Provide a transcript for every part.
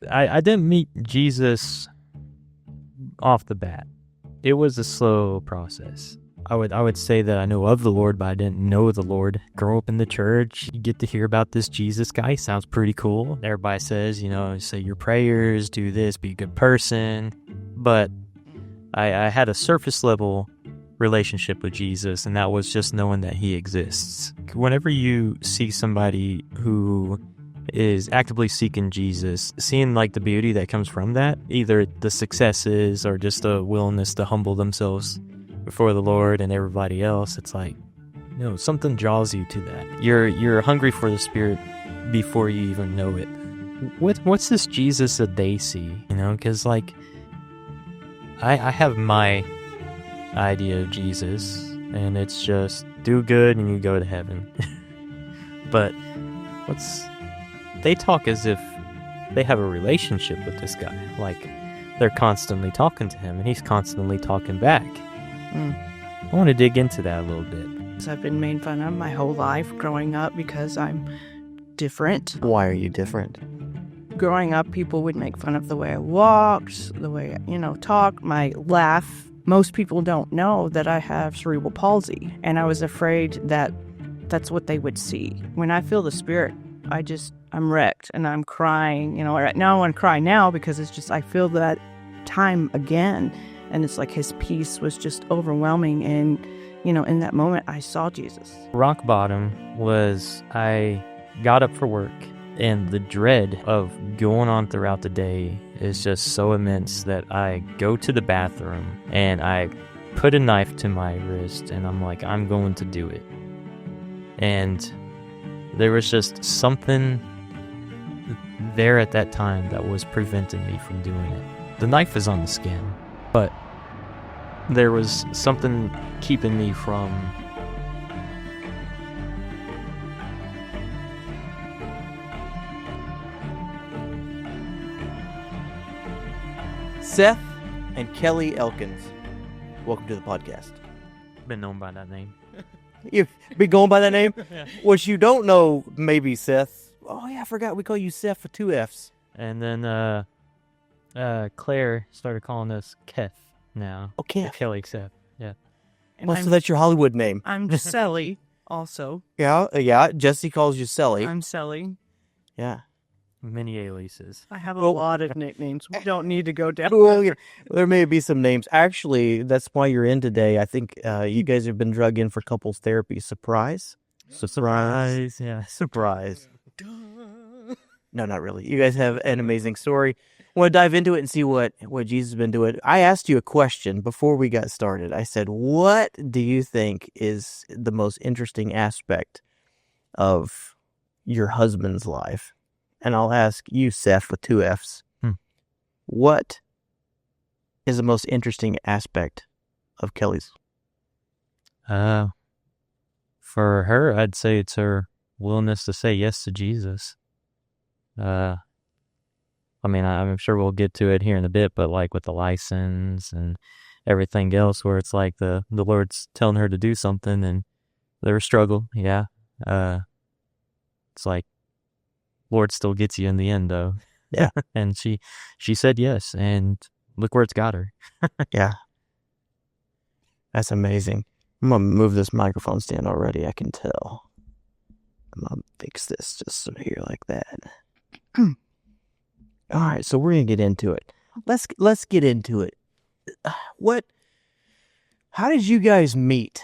I didn't meet Jesus off the bat. It was a slow process. I would say that I know of the Lord, but I didn't know the Lord. Grow up in the church, you get to hear about this Jesus guy. Sounds pretty cool. Everybody says, say your prayers, do this, be a good person. But I had a surface level relationship with Jesus, and that was just knowing that he exists. Whenever you see somebody who is actively seeking Jesus, seeing like the beauty that comes from that, either the successes or just a willingness to humble themselves before the Lord and everybody else, it's like, something draws you to that. You're hungry for the Spirit before you even know it. What's this Jesus that they see? Because like I have my idea of Jesus, and it's just do good and you go to heaven. But they talk as if they have a relationship with this guy, like they're constantly talking to him and he's constantly talking back. I want to dig into that a little bit. I've been made fun of my whole life growing up because I'm different. Why are you different? Growing up, people would make fun of the way I walked, the way I, talk, my laugh. Most people don't know that I have cerebral palsy, and I was afraid that that's what they would see. When I feel the Spirit, I'm wrecked and I'm crying. Right now I want to cry now because it's just, I feel that time again. And it's like his peace was just overwhelming. And, in that moment, I saw Jesus. Rock bottom was I got up for work, and the dread of going on throughout the day is just so immense that I go to the bathroom and I put a knife to my wrist and I'm like, I'm going to do it. And there was just something there at that time that was preventing me from doing it. The knife is on the skin, but there was something keeping me from. Seth and Kelly Elkins, welcome to the podcast. Been known by that name. You've been going by that name? Yeah. What you don't know, maybe, Seth. Oh, yeah, I forgot we call you Seth with 2 F's. And then Claire started calling us Keth now. Oh, Keth. Kelly, Seth. Yeah. And So that's your Hollywood name. I'm Sally also. Yeah. Jesse calls you Sally. I'm Sally. Yeah. Many aliases. I have a lot of nicknames. We don't need to go down. Well, there may be some names. Actually, that's why you're in today. I think you guys have been drug in for couples therapy. Surprise? Surprise. Yeah. Surprise. No, not really. You guys have an amazing story. I want to dive into it and see what Jesus has been doing. I asked you a question before we got started. I said, what do you think is the most interesting aspect of your husband's life? And I'll ask you, Seth, with 2 F's. What is the most interesting aspect of Kelly's? For her, I'd say it's her willingness to say yes to Jesus. I'm sure we'll get to it here in a bit, but like with the license and everything else, where it's like the Lord's telling her to do something and there's struggle. Yeah. It's like Lord still gets you in the end, though. Yeah. And she said yes, and look where it's got her. Yeah. That's amazing. I'm going to move this microphone stand already, I can tell. I'm going to fix this just so here like that. All right, so we're going to get into it. Let's get into it. How did you guys meet?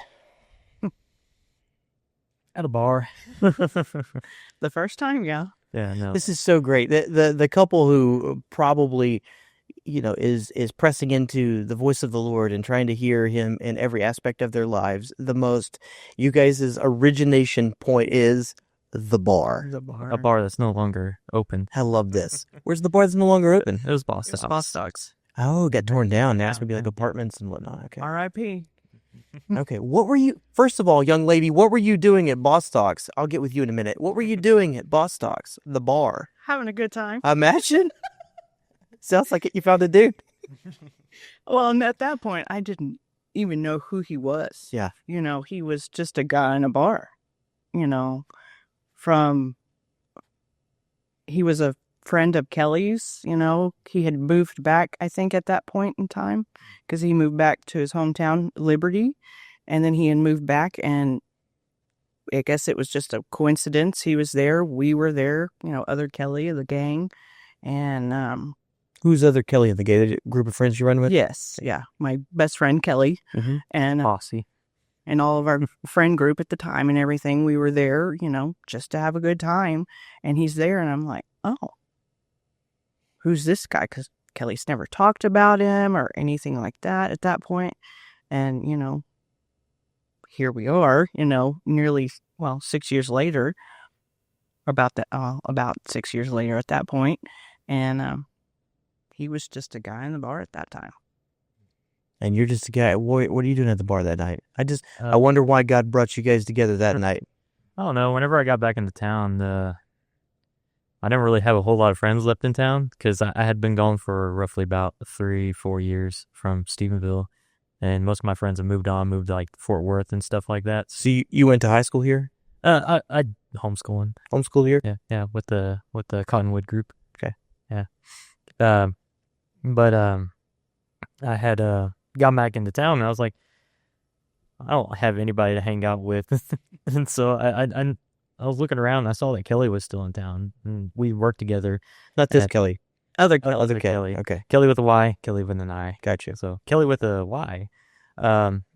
At a bar. The first time, yeah. Yeah, no. This is so great. The couple who probably, is pressing into the voice of the Lord and trying to hear him in every aspect of their lives. You guys' origination point is the bar. A bar that's no longer open. I love this. Where's the bar that's no longer open? It was Boston. Bostock's. Oh, it got torn down. Now it's going to be like apartments and whatnot. Okay. R.I.P. Okay. First of all, young lady, what were you doing at Bostock's? I'll get with you in a minute. What were you doing at Bostock's, the bar? Having a good time. Imagine. Sounds like you found a dude. Well, and at that point, I didn't even know who he was. Yeah. He was just a guy in a bar. He was a friend of Kelly's. He had moved back, I think, at that point in time, because he moved back to his hometown, Liberty, and then he had moved back, and I guess it was just a coincidence. He was there, we were there, other Kelly of the gang, and Who's other Kelly in the gay group of friends you run with? yes, yeah, my best friend Kelly, Mm-hmm. and Posse. and all of our friend group at the time and everything. We were there, just to have a good time. And he's there, and I'm like, oh, who's this guy? Because Kelly's never talked about him or anything like that at that point. And, here we are, nearly, 6 years later, about 6 years later at that point. And he was just a guy in the bar at that time. And you're just a guy. What are you doing at the bar that night? I wonder why God brought you guys together that night. I don't know. Whenever I got back into town, I didn't really have a whole lot of friends left in town because I had been gone for roughly about 3-4 years from Stephenville, and most of my friends have moved to like Fort Worth and stuff like that. So you went to high school here? I homeschooling. Homeschool here? Yeah, with the Cottonwood group. Okay. Yeah. But I had got back into town, and I was like, I don't have anybody to hang out with. And so I was looking around, and I saw that Kelly was still in town, and we worked together. Not this Kelly. Other Other Kelly. Okay. Kelly with a Y, Kelly with an I. Gotcha. So Kelly with a Y.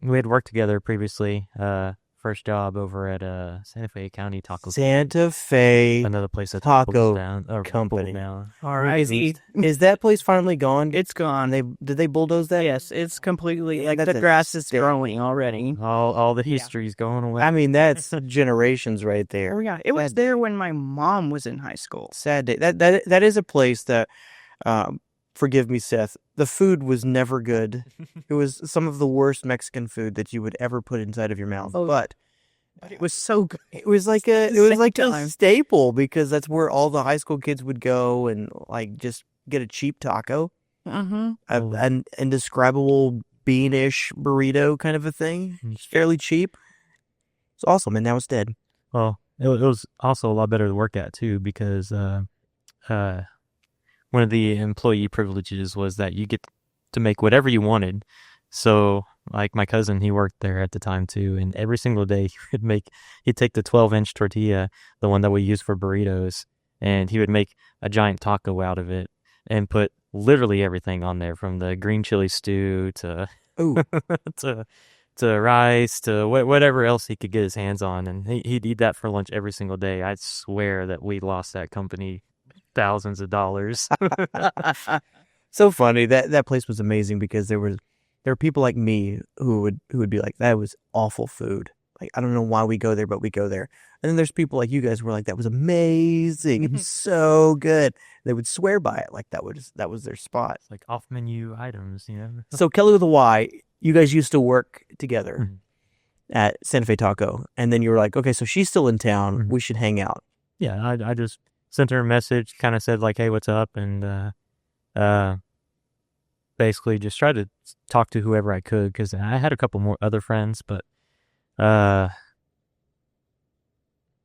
We had worked together previously. First job over at Santa Fe County Taco. Santa Fe. Another place that Taco Company. Company. All right. Is that place finally gone? It's gone. Did they bulldoze that? Yes, it's completely, Yeah, that's the a grass is stick. growing already. All the history's going away. I mean, that's generations right there. Oh, yeah. It was there when my mom was in high school. Sad day. That is a place that, forgive me, Seth, the food was never good. It was some of the worst Mexican food that you would ever put inside of your mouth. Oh, But it was so good. it was like a staple because that's where all the high school kids would go and like just get a cheap taco, Mm-hmm. an indescribable beanish burrito kind of a thing. It's fairly cheap. It's awesome, and now it's dead. Well, it was also a lot better to work at too because one of the employee privileges was that you get to make whatever you wanted. So, like my cousin, he worked there at the time too, and every single day he'd take the 12-inch tortilla, the one that we use for burritos, and he would make a giant taco out of it and put literally everything on there, from the green chili stew to Ooh. to rice to whatever else he could get his hands on, and he'd eat that for lunch every single day. I swear that we lost that company thousands of dollars. So funny. That place was amazing because there were people like me who would be like, that was awful food. Like, I don't know why we go there, but we go there. And then there's people like you guys who were like, that was amazing. It was so good. They would swear by it. Like that was their spot. It's like off menu items, you know. So Kelly with a Y, you guys used to work together at Santa Fe Taco. And then you were like, okay, so she's still in town. We should hang out. Yeah, I just sent her a message, kind of said like, hey, what's up? And basically just tried to talk to whoever I could because I had a couple more other friends, but yeah,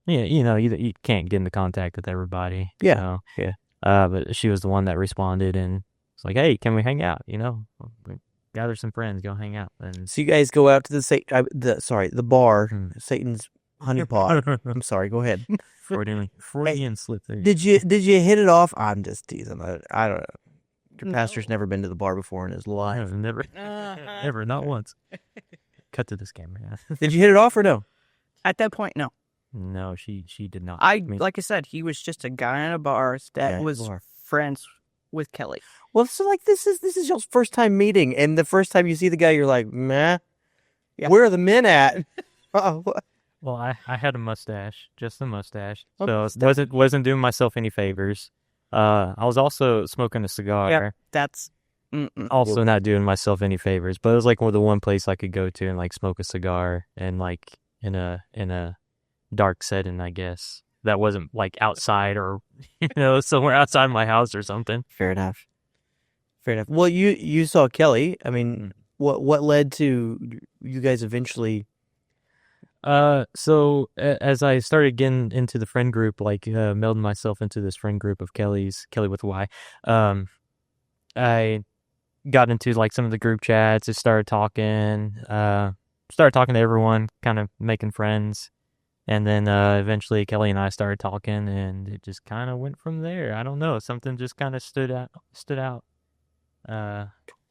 you can't get into contact with everybody. Yeah. Yeah. But she was the one that responded, and it's like, hey, can we hang out? Gather some friends, go hang out. And So you guys go out to the bar, Satan's honey pot. I'm sorry, go ahead. Freudian slip there. Did you hit it off? I'm just teasing. I don't know. Your pastor's never been to the bar before in his life. Never, never, not once. Cut to this camera. Did you hit it off or no? At that point, no. No, she did not. Like I said, he was just a guy in a bar that was friends with Kelly. Well, so like this is your first time meeting, and the first time you see the guy, you're like, meh. Yeah. Where are the men at? Well, I had a mustache, just a mustache, so wasn't doing myself any favors. I was also smoking a cigar. Yeah, that's also not doing myself any favors. But it was like the one place I could go to and like smoke a cigar and like in a dark setting, I guess. That wasn't like outside or somewhere outside my house or something. Fair enough. Well, you saw Kelly. I mean, what led to you guys eventually So as I started getting into the friend group, like melding myself into this friend group of Kelly's, Kelly with a Y, I got into like some of the group chats. Just started talking to everyone, kind of making friends. And then eventually Kelly and I started talking, and it just kind of went from there. I don't know. Something just kind of stood out.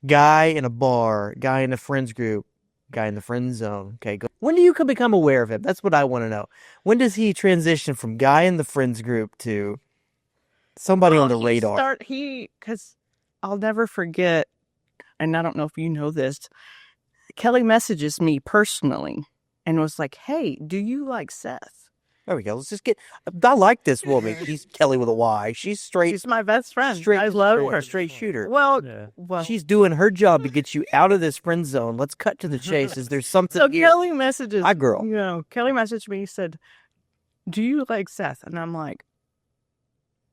Guy in a bar, guy in a friends group, guy in the friend zone. Okay, go. When do you become aware of him? That's what I want to know. When does he transition from guy in the friends group to somebody on the radar? Because I'll never forget, and I don't know if you know this, Kelly messages me personally and was like, hey, do you like Seth? There we go. Let's just get. I like this woman. She's Kelly with a Y. She's straight. She's my best friend. Straight, I love straight, her. straight shooter. Well, she's doing her job to get you out of this friend zone. Let's cut to the chase. Is there something? So here? Kelly messages. Hi, girl. Kelly messaged me. Said, "Do you like Seth?" And I'm like,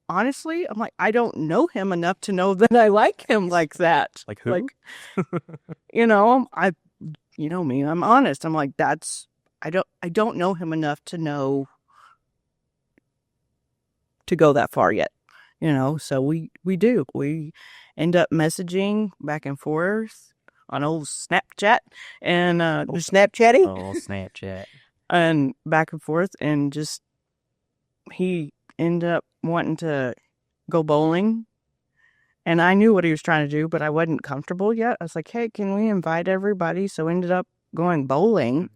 honestly, I don't know him enough to know that I like him like that. Like who? Like, you know me. I'm honest. I'm like, I don't know him enough to know to go that far yet. So we end up messaging back and forth on old Snapchat and Snapchatting? Oh, Snapchat. And back and forth, and just he ended up wanting to go bowling, and I knew what he was trying to do, but I wasn't comfortable yet. I was like, hey, can we invite everybody? So ended up going bowling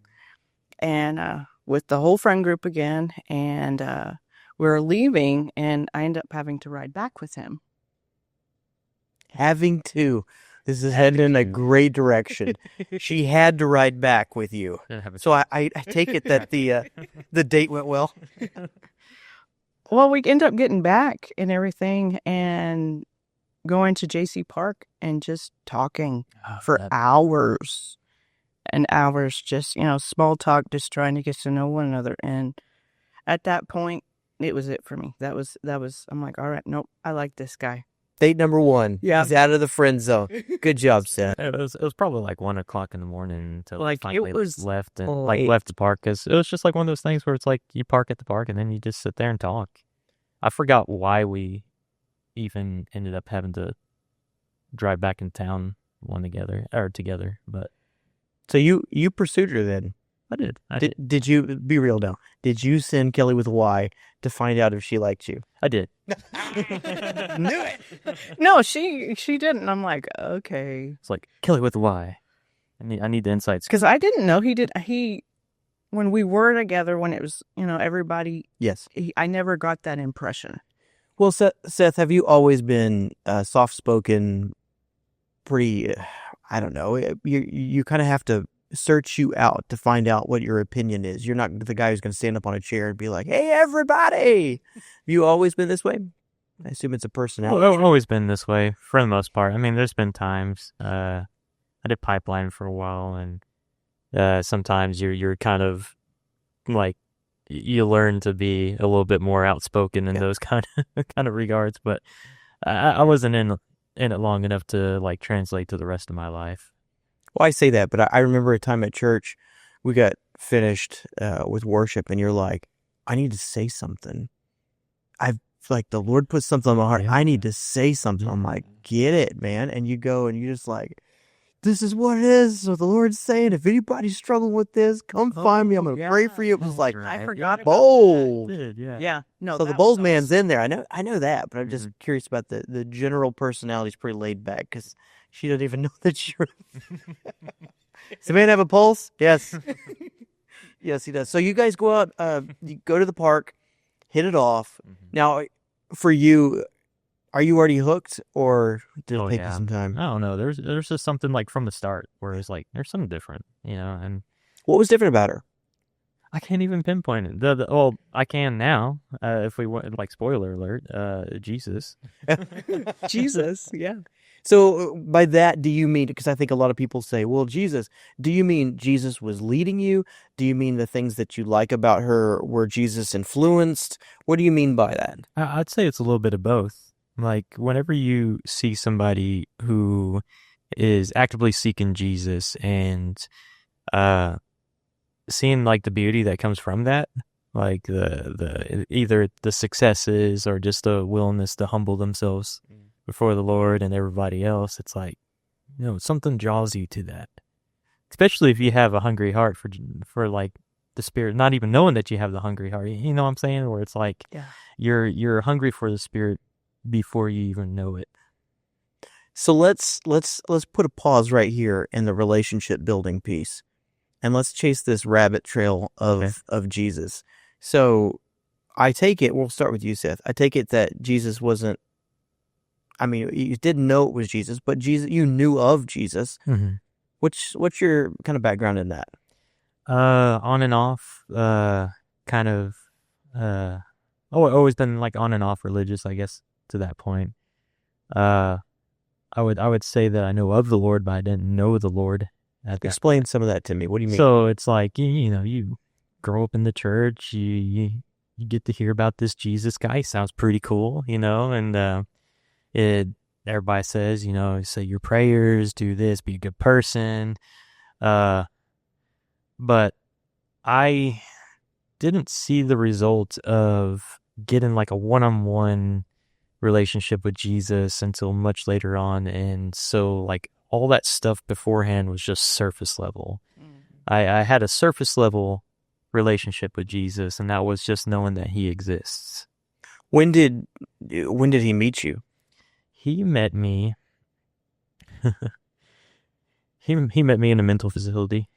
and with the whole friend group again, and we were leaving, and I ended up having to ride back with him. Having to. This is heading in a great direction. She had to ride back with you. So I take it that the date went well. Well, we ended up getting back and everything and going to JC Park and just talking for hours and hours, just, small talk, just trying to get to know one another. And at that point, it was it for me. That was, I'm like, all right, nope, I like this guy. Date number 1. Yeah. He's out of the friend zone. Good job, Seth. It was probably like 1:00 in the morning until finally it was left the park, because it was just like one of those things where it's like you park at the park and then you just sit there and talk. I forgot why we even ended up having to drive back in town together, but so you pursued her then? I did. Did you, be real now, did you send Kelly with a Y to find out if she liked you? I did. Knew it. No, she didn't. I'm like, okay. It's like Kelly with a Y. I need the insights. Because I didn't know when we were together, when it was, everybody. Yes. I never got that impression. Well, Seth, have you always been soft-spoken, pretty, I don't know, you kind of have to search you out to find out what your opinion is. You're not the guy who's going to stand up on a chair and be like, hey, everybody. Have you always been this way? I assume it's a personality. Well, I've always been this way for the most part. I mean, there's been times I did pipeline for a while, and sometimes you're kind of like you learn to be a little bit more outspoken in those kind of regards. But I wasn't in it long enough to like translate to the rest of my life. Well, I say that, but I remember a time at church, we got finished with worship, and you're like, I need to say something. The Lord put something on my heart. Yeah. I need to say something. I'm like, get it, man. And you go and you just like, this is what it is. So the Lord's saying, if anybody's struggling with this, come find me. I'm going to pray for you. It was like, I forgot bold. Yeah. No. So the bold man's in there. I know that, but I'm just curious about the general personality. Is pretty laid back because she doesn't even know that you're. Does the man have a pulse? Yes. Yes, he does. So you guys go out, you go to the park, hit it off. Mm-hmm. Now, for you, are you already hooked, or did it take you some time? I don't know. There's just something like from the start where it's like there's something different, and what was different about her? I can't even pinpoint it. Well, I can now. If we want, like, spoiler alert, Jesus. Jesus, yeah. So by that, do you mean, because I think a lot of people say, well, Jesus, do you mean Jesus was leading you? Do you mean the things that you like about her were Jesus influenced? What do you mean by that? I'd say it's a little bit of both. Like, whenever you see somebody who is actively seeking Jesus and seeing like the beauty that comes from that, like the either the successes or just the willingness to humble themselves before the Lord and everybody else, it's like, something draws you to that. Especially if you have a hungry heart for like the Spirit, not even knowing that you have the hungry heart. You know what I'm saying? Where it's like you're hungry for the Spirit before you even know it. So let's put a pause right here in the relationship building piece, and let's chase this rabbit trail of Jesus. So I take it, we'll start with you, Seth. I take it that Jesus wasn't, I mean, you didn't know it was Jesus, but Jesus, you knew of Jesus. Mm-hmm. What's your kind of background in that? On and off, kind of, always been like on and off religious, I guess, to that point. I would say that I know of the Lord, but I didn't know the Lord at that. Explain some of that to me. What do you mean? So it's like, you grow up in the church, you get to hear about this Jesus guy. Sounds pretty cool, and everybody says, say your prayers, do this, be a good person. But I didn't see the results of getting like a one-on-one relationship with Jesus until much later on, and so like all that stuff beforehand was just surface level. I had a surface level relationship with Jesus, and that was just knowing that he exists. When did he meet you? He met me. he met me in a mental facility.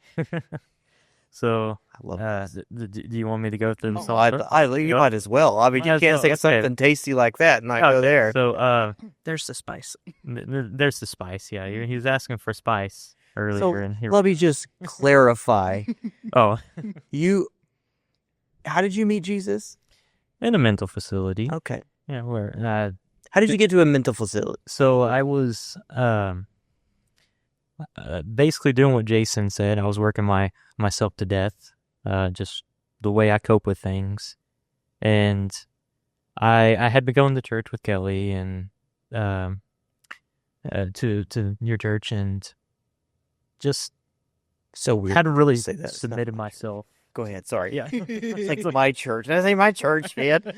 So, I love do you want me to go through the you might as well. I mean, you can't say something tasty like that and not go there. So, there's the spice. There's the spice. Yeah, he was asking for spice earlier. So, and let me just clarify. Oh, how did you meet Jesus? In a mental facility. Okay. Yeah, where? How did you get to a mental facility? So I was basically doing what Jason said. I was working myself to death, just the way I cope with things. And I had been going to church with Kelly and to your church, and just so weird. Hadn't really submitted myself. Go ahead. Sorry. Yeah. It's like my church. That's ain't my church, man.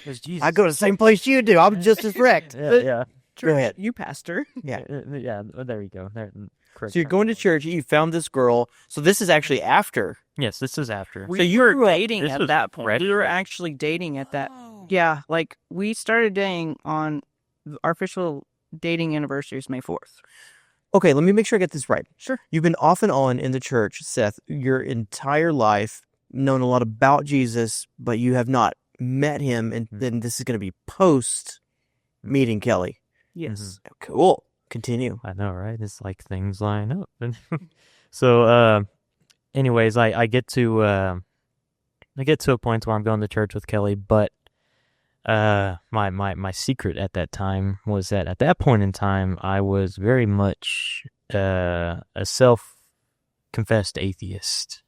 Jesus. I go to the same place you do. I'm just as wrecked. Yeah. Go ahead. You pastor. Yeah. Yeah. There you go. Correct. So you're going to church. You found this girl. So this is actually after. Yes, this is after. So you were dating this at was that point. fresh. We were actually dating at that. Yeah, like we started dating on our official dating anniversary is May 4th. Okay, let me make sure I get this right. Sure. You've been off and on in the church, Seth, your entire life, known a lot about Jesus, but you have not met him, and then this is going to be post meeting Kelly. Yes. Cool. Continue. I know, right? It's like things line up. So, anyways, I get to a point where I'm going to church with Kelly, but my secret at that time was that at that point in time I was very much a self-confessed atheist.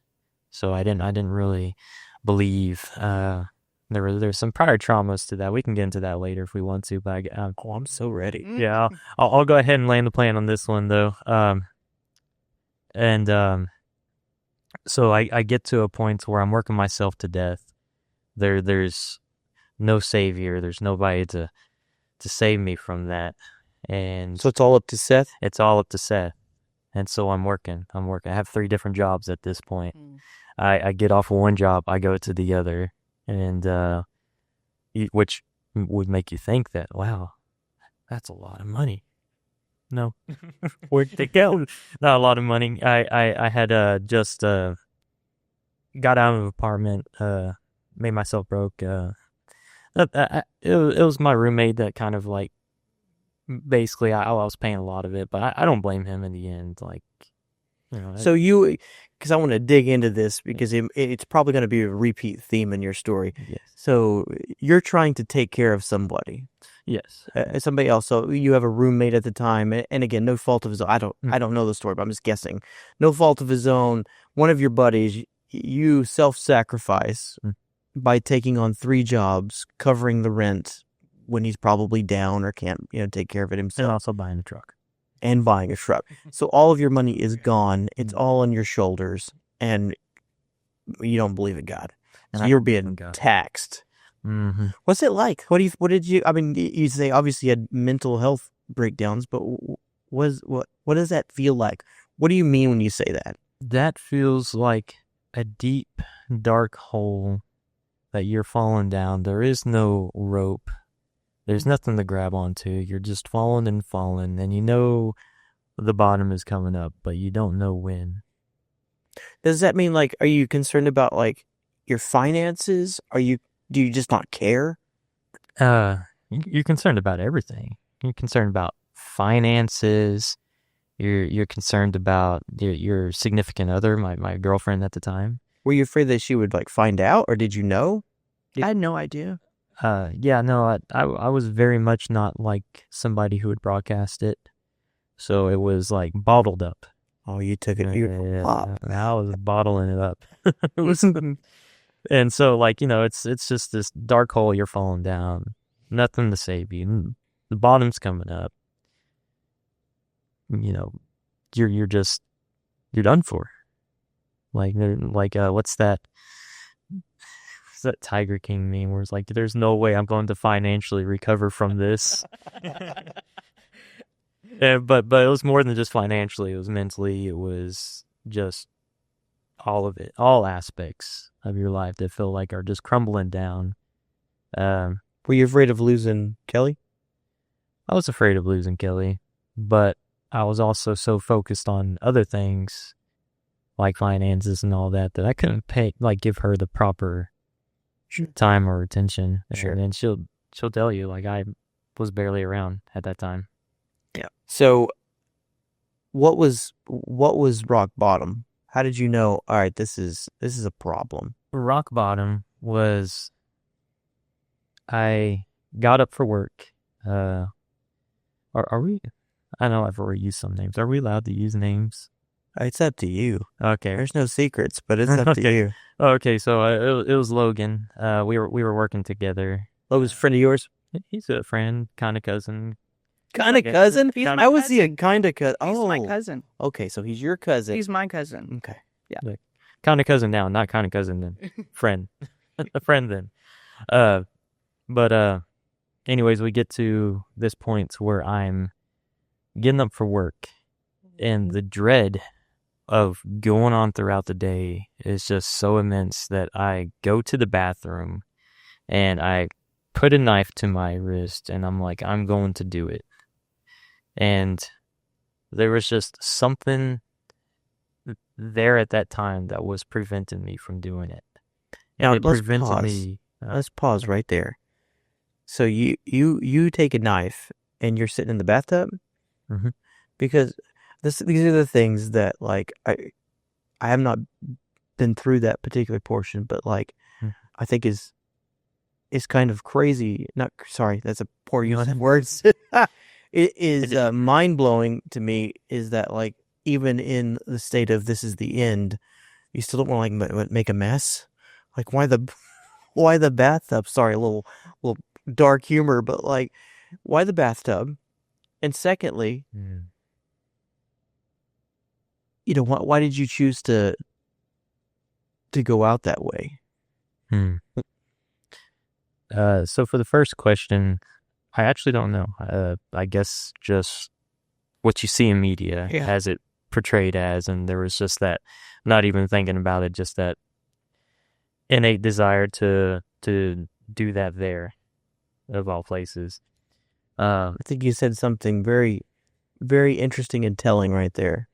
So I didn't really believe. There's some prior traumas to that. We can get into that later if we want to. But I'm so ready. Yeah, I'll go ahead and land the plan on this one though. So I get to a point where I'm working myself to death. There's no savior. There's nobody to save me from that. And So it's all up to Seth? it's all up to Seth. And so I'm working. I have 3 different jobs at this point. I get off of one job, I go to the other, and which would make you think that, wow, that's a lot of money. No, where'd they go? Not a lot of money. I had just got out of an apartment, made myself broke. It was my roommate that kind of like, basically I was paying a lot of it, but I don't blame him in the end. Like, So because I want to dig into this because it's probably going to be a repeat theme in your story. Yes. So you're trying to take care of somebody. Yes. Somebody else. So you have a roommate at the time, and again, no fault of his own. I don't know the story, but I'm just guessing. No fault of his own. One of your buddies, you self-sacrifice by taking on 3 jobs, covering the rent when he's probably down or can't, take care of it himself. And also buying a truck. And buying a truck. So all of your money is gone. It's all on your shoulders, and you don't believe in God. And So I you're don't believe in being God. taxed. Mm-hmm. What's it like? What did you, I mean, you say obviously you had mental health breakdowns, but what does that feel like? What do you mean when you say that? That feels like a deep, dark hole that you're falling down. There is no rope. There's nothing to grab onto. You're just falling, and you know the bottom is coming up, but you don't know when. Does that mean, like, are you concerned about, like, your finances? Do you just not care? You're concerned about everything. You're concerned about finances. You're concerned about your significant other, my girlfriend at the time. Were you afraid that she would, like, find out, or did you know? I had no idea. Yeah, no, I was very much not like somebody who would broadcast it. So it was like bottled up. Oh, you took it. I was bottling it up. And so, like, it's just this dark hole you're falling down. Nothing to save you. The bottom's coming up. You're done for. What's that? What's that Tiger King meme where it's like, there's no way I'm going to financially recover from this. But it was more than just financially. It was mentally. It was just all of it, all aspects of your life that feel like are just crumbling down. Were you afraid of losing Kelly? I was afraid of losing Kelly, but I was also so focused on other things like finances and all that I couldn't give her the proper time or attention. Sure. And she'll tell you, like, I was barely around at that time. Yeah. So what was rock bottom? How did you know, all right, this is a problem? Rock bottom was I got up for work. Are we? I know I've already used some names. Are we allowed to use names? It's up to you. Okay. There's no secrets, but it's up to you. Okay, so it was Logan. We were working together. Logan's a friend of yours? He's a friend, kind of cousin. Kind of cousin? He's How was he a kind of cousin? He's Oh, my cousin. okay, so he's your cousin. He's my cousin. Okay. Yeah. Kind of cousin now, not kind of cousin then. Friend. A friend then. But anyways, we get to this point where I'm getting up for work, and the dread of going on throughout the day is just so immense that I go to the bathroom and I put a knife to my wrist and I'm like, I'm going to do it. And there was just something there at that time that was preventing me from doing it. Now, It let's prevented pause. me. Let's pause right there. So you take a knife and you're sitting in the bathtub? Mhm. Because these are the things that, like, I have not been through that particular portion, but, like, I think is kind of crazy. Not sorry, that's a poor use of words. It is mind-blowing to me is that, like, even in the state of this is the end, you still don't want to, like, make a mess. Like, why the bathtub? Sorry, a little dark humor, but, like, why the bathtub? And secondly, why did you choose to go out that way? So for the first question, I actually don't know. I guess just what you see in media has it portrayed as, and there was just that, not even thinking about it, just that innate desire to do that there, of all places. I think you said something very, very interesting and telling right there.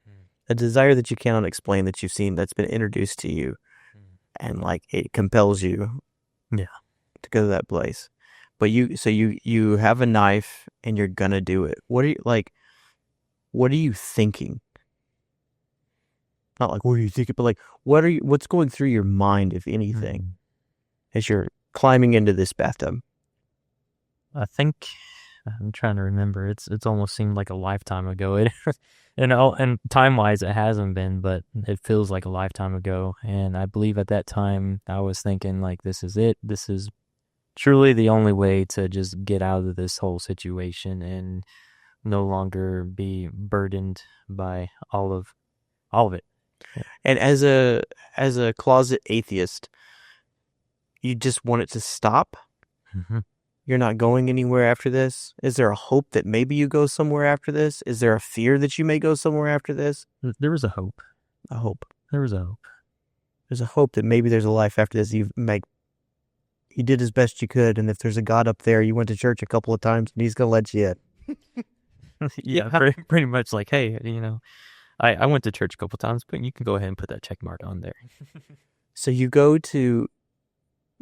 A desire that you cannot explain, that you've seen, that's been introduced to you, and, like, it compels you, to go to that place. But you have a knife and you're gonna do it. What are you thinking? Not like what are you thinking, but, like, what's going through your mind, if anything, as you're climbing into this bathtub? I think I'm trying to remember. It's almost seemed like a lifetime ago. And time-wise, it hasn't been, but it feels like a lifetime ago. And I believe at that time, I was thinking, like, this is it. This is truly the only way to just get out of this whole situation and no longer be burdened by all of it. And as a closet atheist, you just want it to stop? Mm-hmm. You're not going anywhere after this? Is there a hope that maybe you go somewhere after this? Is there a fear that you may go somewhere after this? There was a hope. A hope. There was a hope. There's a hope that maybe there's a life after this. You did as best you could, and if there's a God up there, you went to church a couple of times, and he's going to let you in. Yeah, pretty much like, hey, I went to church a couple times, but you can go ahead and put that check mark on there. So you go to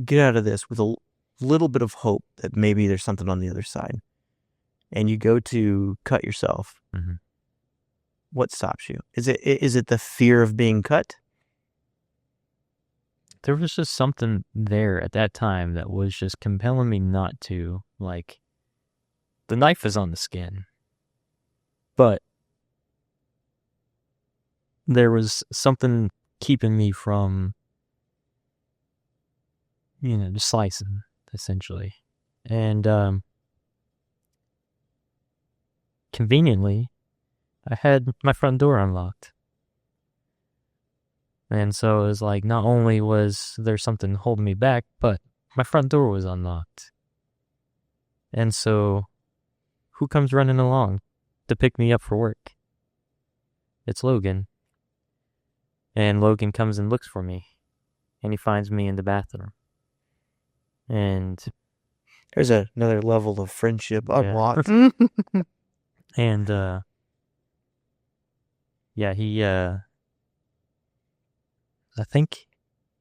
get out of this with a little bit of hope that maybe there's something on the other side. And you go to cut yourself. Mm-hmm. What stops you? Is it the fear of being cut? There was just something there at that time that was just compelling me not to. Like, the knife is on the skin. But there was something keeping me from, just slicing, essentially. And conveniently, I had my front door unlocked. And so it was like, not only was there something holding me back, but my front door was unlocked. And so, who comes running along to pick me up for work? It's Logan. And Logan comes and looks for me. And he finds me in the bathroom. And there's another level of friendship unlocked. And, he, I think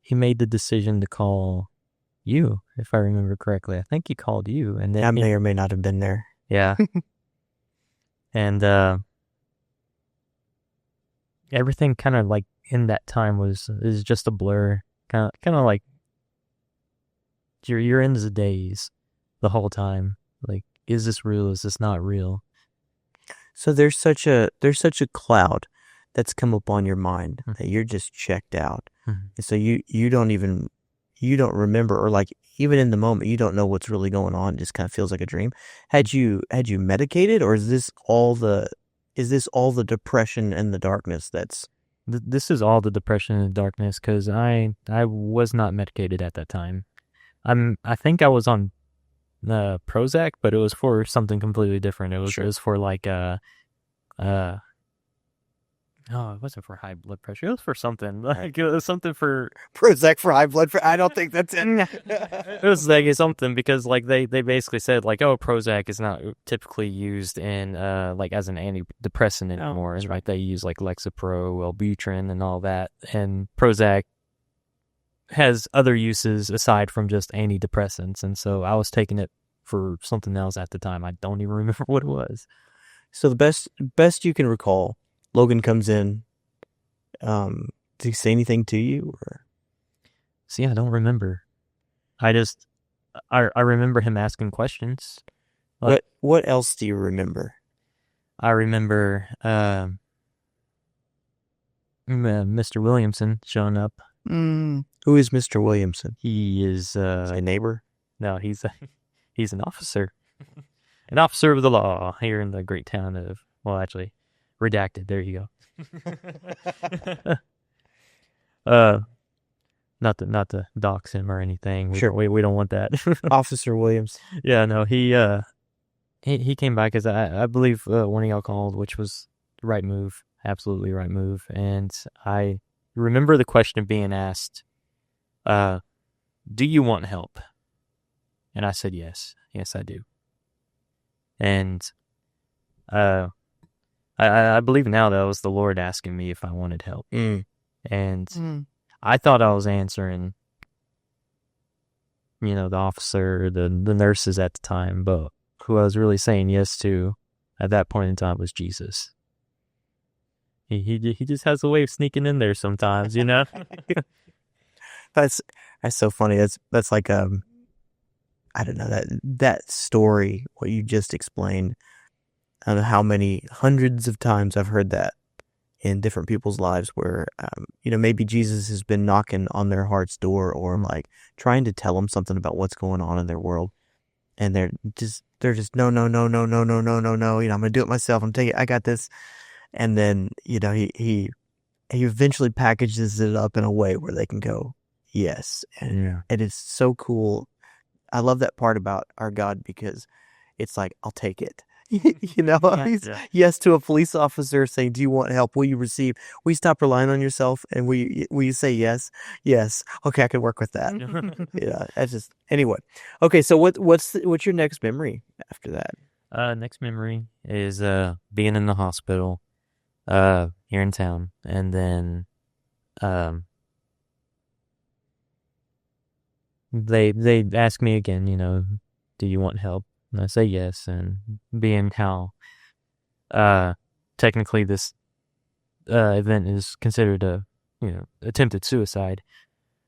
he made the decision to call you, if I remember correctly. I think he called you. And then I may or may not have been there. Yeah. And everything kind of like in that time is just a blur. Kind of like you're in the daze the whole time. Like, is this real? Is this not real? So there's such a cloud that's come upon your mind that you're just checked out. Mm-hmm. And so you don't remember, or like even in the moment you don't know what's really going on. It just kind of feels like a dream. Had you medicated, or is this all the depression and the darkness that's This is all the depression and darkness, because I was not medicated at that time. I think I was on Prozac, but it was for something completely different. It was for like it wasn't for high blood pressure. It was for something. Like, it was something for Prozac for high blood pressure. I don't think that's it. It was like something, because like they basically said like, oh, Prozac is not typically used in like as an antidepressant anymore, right? They use like Lexapro, Wellbutrin, and all that, and Prozac has other uses aside from just antidepressants, and so I was taking it for something else at the time. I don't even remember what it was. So the best you can recall, Logan comes in. Did he say anything to you? Or? See, I don't remember. I remember him asking questions. What else do you remember? I remember Mr. Williamson showing up. Who is Mr. Williamson? He is a neighbor? No, he's an officer. An officer of the law here in the great town of, well, actually, redacted. There you go. Not to dox him or anything. We don't want that. Officer Williams. Yeah, no, he came by because I believe one of y'all called, which was the right move, absolutely right move. And I remember the question being asked, do you want help? And I said yes. Yes, I do. And I believe now that was the Lord asking me if I wanted help. And I thought I was answering, the officer, the nurses at the time, but who I was really saying yes to at that point in time was Jesus. He just has a way of sneaking in there sometimes, That's so funny. That's like I don't know, that story, what you just explained. I don't know how many hundreds of times I've heard that in different people's lives where, maybe Jesus has been knocking on their heart's door, or like trying to tell them something about what's going on in their world. And they're just, no. I'm going to do it myself. I got this. And then, he he eventually packages it up in a way where they can go, yes. And it's so cool. I love that part about our God because it's like, I'll take it. He's yes to a police officer saying, do you want help? Will you receive? Will you stop relying on yourself? And will you say yes? Yes. Okay, I can work with that. That's just, anyway. Okay, so what's your next memory after that? Next memory is being in the hospital here in town, and then they ask me again, do you want help? And I say yes, and being how technically this event is considered a attempted suicide,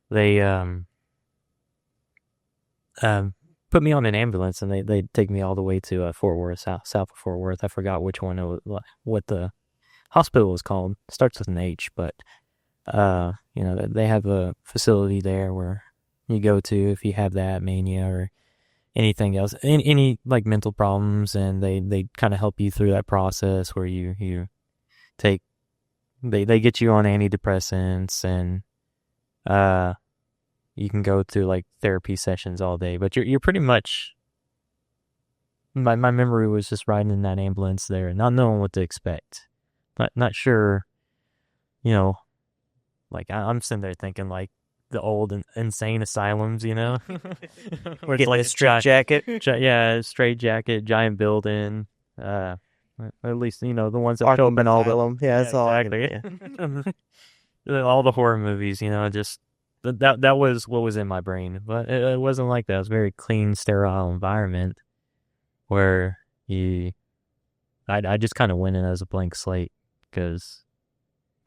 they put me on an ambulance, and they take me all the way to Fort Worth, south of Fort Worth. I forgot which one it was, what the hospital was called. It starts with an H, but they have a facility there where you go to if you have that mania or anything else, any like mental problems, and they kind of help you through that process where you take they get you on antidepressants, and you can go through like therapy sessions all day, but you're pretty much, my memory was just riding in that ambulance there, not knowing what to expect, not sure, like I'm sitting there thinking like the old insane asylums, where it's like a straight jacket. Straight jacket, giant building. At least the ones that show up in all of them. Yeah, that's all. Exactly. All the horror movies, just that was what was in my brain, but it wasn't like that. It was a very clean, sterile environment where I just kind of went in as a blank slate, because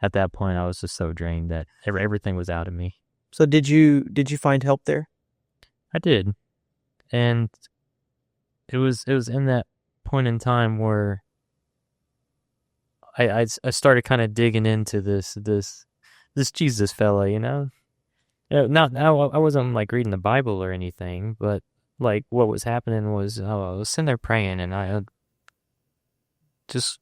at that point I was just so drained that everything was out of me. So did you find help there? I did, and it was in that point in time where I started kind of digging into this Jesus fella, Not I wasn't like reading the Bible or anything, but like what was happening was I was sitting there praying, and I just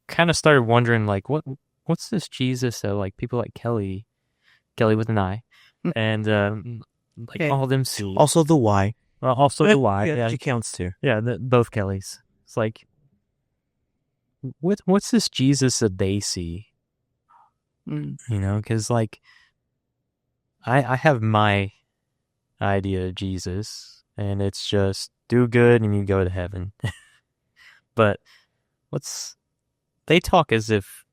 kind of started wondering like what's this Jesus that like people like Kelly with an I, and like all of them see. Also the Y. Well, also the Y. Yeah, she counts too. Yeah, both Kellys. It's like, what's this Jesus that they see? Because like, I have my idea of Jesus, and it's just do good and you go to heaven. But they talk as if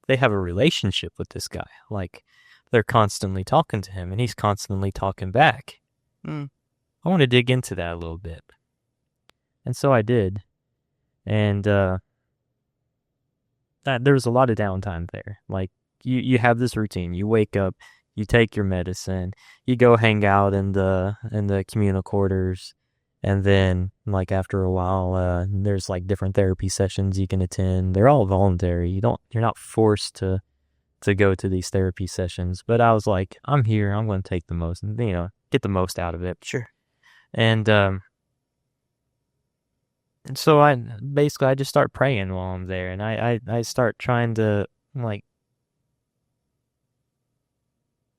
they have a relationship with this guy, like they're constantly talking to him and he's constantly talking back. I want to dig into that a little bit. And so I did. And there was a lot of downtime there. Like you have this routine. You wake up, you take your medicine, you go hang out in the communal quarters, and then like after a while, there's like different therapy sessions you can attend. They're all voluntary. You're not forced to go to these therapy sessions. But I was like, I'm here. I'm going to take the most, get the most out of it. Sure. And so I just start praying while I'm there, and I start trying to like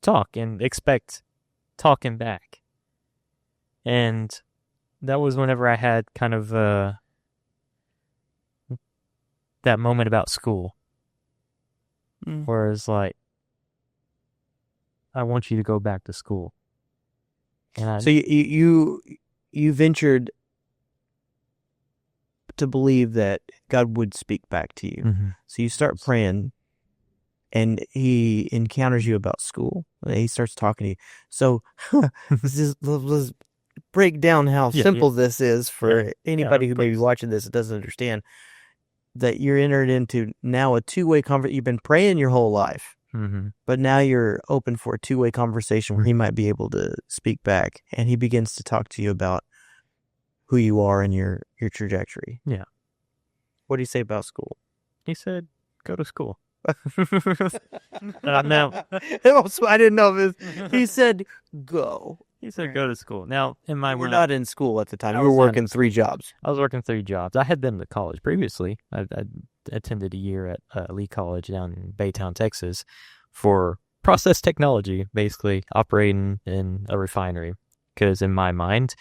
talk and expect talking back. And that was whenever I had kind of that moment about school, where it's like, I want you to go back to school. And so you ventured to believe that God would speak back to you. Mm-hmm. So you start praying, and he encounters you about school. He starts talking to you. So let's break down how simple this is for anybody who may be watching this that doesn't understand that you're entered into now a two-way conversation. You've been praying your whole life, but now you're open for a two-way conversation where he might be able to speak back, and he begins to talk to you about who you are and your trajectory. Yeah. What do you say about school? He said, go to school. No. I didn't know this. He said, go. He said, go to school. Now, in my You were mind, not in school at the time. I You were was not working in 3 jobs. I was working 3 jobs. I had been to college previously. I attended a year at Lee College down in Baytown, Texas, for process technology, basically operating in a refinery. Because in my mind,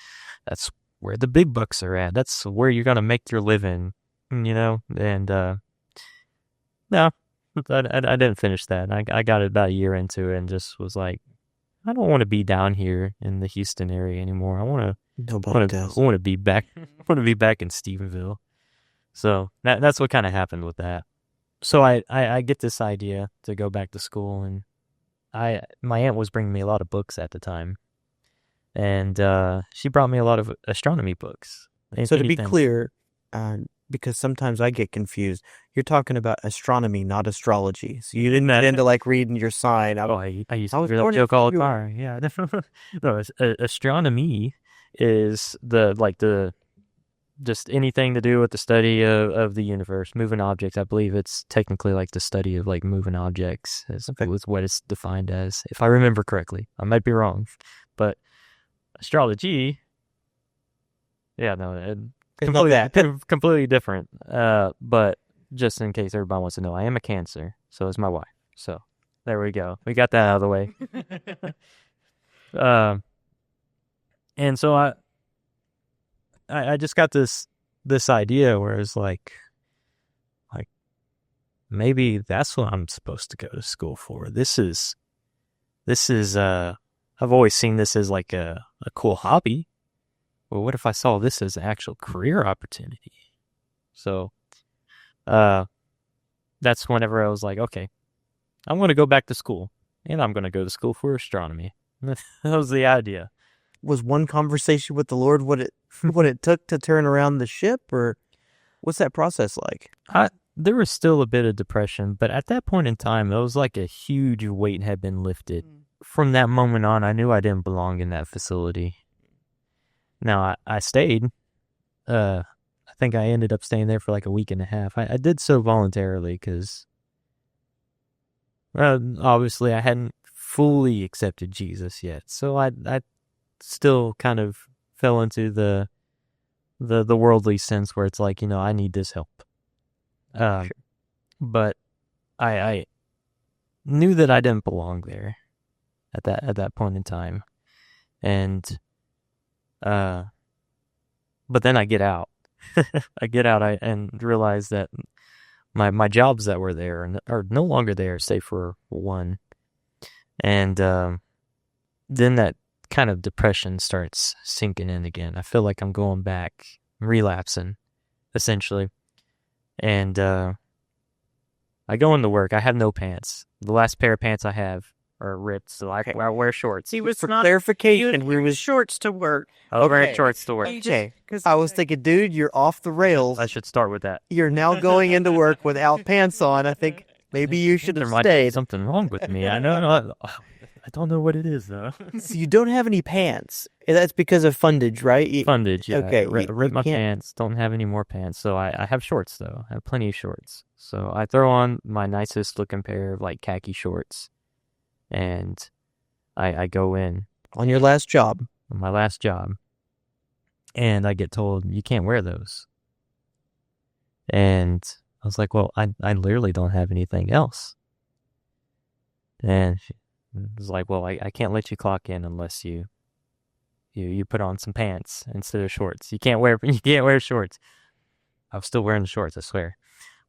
that's where the big bucks are at. That's where you're gonna make your living, you know. And no, I didn't finish that. I got it about a year into it and just was like, I don't want to be down here in the Houston area anymore. I want to be back. I want to be back in Stephenville. So that's what kind of happened with that. So I get this idea to go back to school, and my aunt was bringing me a lot of books at the time, and she brought me a lot of astronomy books. So to be clear, because sometimes I get confused, you're talking about astronomy, not astrology. So you didn't get into like reading your sign. I used to do that joke all the time. Yeah, no, astronomy is just anything to do with the study of the universe, moving objects. I believe it's technically like the study of like moving objects is what it's defined as, if I remember correctly. I might be wrong, but astrology, yeah, no, completely different. But just in case everybody wants to know, I am a Cancer, so is my wife. So there we go. We got that out of the way. And so I just got this idea where it's like maybe that's what I'm supposed to go to school for. This is I've always seen this as like a cool hobby. Well, what if I saw this as an actual career opportunity? So that's whenever I was like, okay, I'm going to go back to school, and I'm going to go to school for astronomy. That was the idea. Was one conversation with the Lord what it took to turn around the ship, or what's that process like? There was still a bit of depression, but at that point in time, it was like a huge weight had been lifted. From that moment on, I knew I didn't belong in that facility. Now, I stayed. I think I ended up staying there for like a week and a half. I did so voluntarily because, obviously, I hadn't fully accepted Jesus yet. So I still kind of fell into the worldly sense where it's like, I need this help. Sure. But I knew that I didn't belong there at that point in time, and but then I get out. and realize that my jobs that were there are no longer there, save for one, and then that kind of depression starts sinking in again. I feel like I'm going back, relapsing, essentially. And I go into work. I have no pants. The last pair of pants I have are ripped, so I wear shorts. He was For not clarification, we was shorts to work. I was wearing shorts to work. Okay, I was thinking, dude, you're off the rails. I should start with that. You're now going into work without pants on. I think maybe you should have There might be stayed. something wrong with me. I know. I don't know what it is, though. So you don't have any pants. That's because of fundage, right? Fundage, yeah. Okay. Rip my pants. Don't have any more pants. So I have shorts, though. I have plenty of shorts. So I throw on my nicest looking pair of like khaki shorts, and I go in. On your last job. On my last job. And I get told, you can't wear those. And I was like, well, I literally don't have anything else. And it was like, well, I can't let you clock in unless you put on some pants instead of shorts. You can't wear shorts. I was still wearing the shorts, I swear.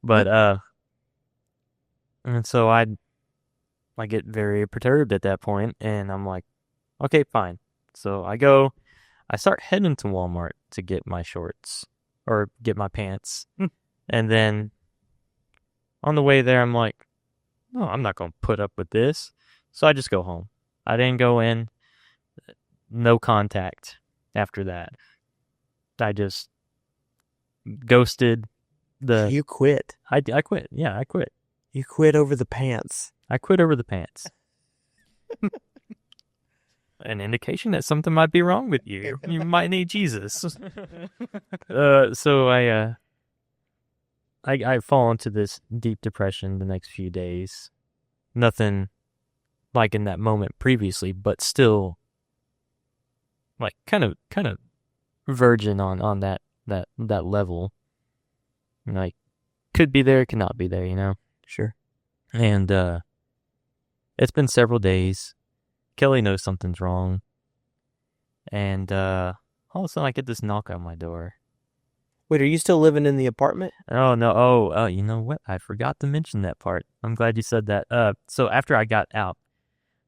But and so I get very perturbed at that point, and I'm like, okay, fine. So I start heading to Walmart to get my shorts or get my pants. And then on the way there, I'm like, no, I'm not going to put up with this. So I just go home. I didn't go in. No contact after that. I just ghosted the... You quit. I quit. Yeah, I quit. You quit over the pants. I quit over the pants. An indication that something might be wrong with you. You might need Jesus. So I fall into this deep depression the next few days. Nothing like in that moment previously, but still like kind of virgin on that level. Like, could be there, could not be there, you know? Sure. And it's been several days. Kelly knows something's wrong. And all of a sudden I get this knock on my door. Wait, are you still living in the apartment? Oh, no. Oh, you know what? I forgot to mention that part. I'm glad you said that. So after I got out,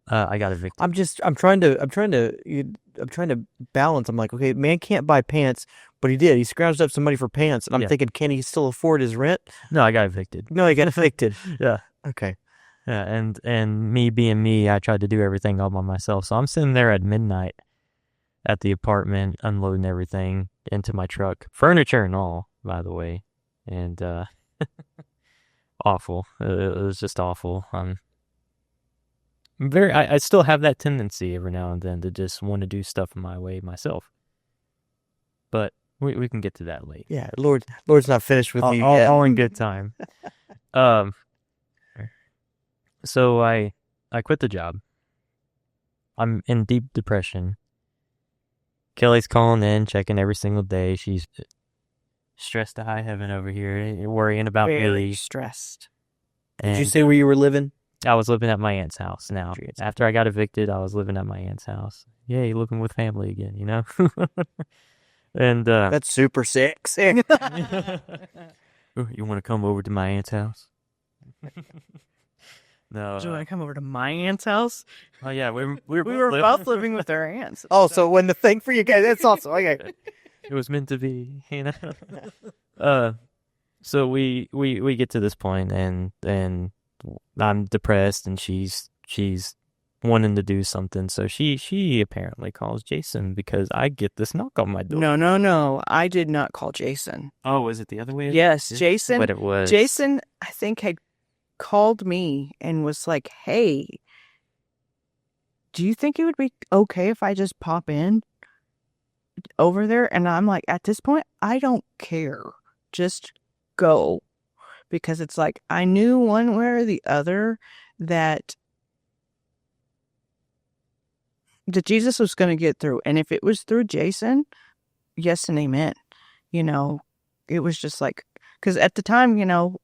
I got evicted. I'm trying to balance. I'm like, okay, man can't buy pants, but he did. He scrounged up some money for pants, and I'm thinking, can he still afford his rent? No, I got evicted. No, he got evicted. Yeah. Okay. Yeah, and me being me, I tried to do everything all by myself. So I'm sitting there at midnight at the apartment, unloading everything into my truck, furniture and all, by the way, and awful. It was just awful. I still have that tendency every now and then to just want to do stuff my way myself, but we can get to that later. Yeah, Lord's not finished with me yet. All in good time. So I quit the job. I'm in deep depression. Kelly's calling in, checking every single day. She's stressed to high heaven over here, worrying about Very me. stressed. Did you say where you were living? I was living at my aunt's house now. After I got evicted, I was living at my aunt's house. Yay, living with family again, you know? And that's super sexy. You want to come over to my aunt's house? No. Do I come over to my aunt's house? Oh yeah, we were both living with our aunts. Oh, so when the thing for you guys, that's awesome. Okay. It was meant to be, you know. So we get to this point, and I'm depressed, and she's wanting to do something. So she apparently calls Jason because I get this knock on my door. No. I did not call Jason. Oh, was it the other way? Yes, Jason. But it was Jason, I think, had called me and was like, "Hey, do you think it would be okay if I just pop in over there?" And I'm like, at this point, I don't care. Just go. Because it's like, I knew one way or the other that Jesus was going to get through. And if it was through Jason, yes and amen. You know, it was just like, because at the time, you know,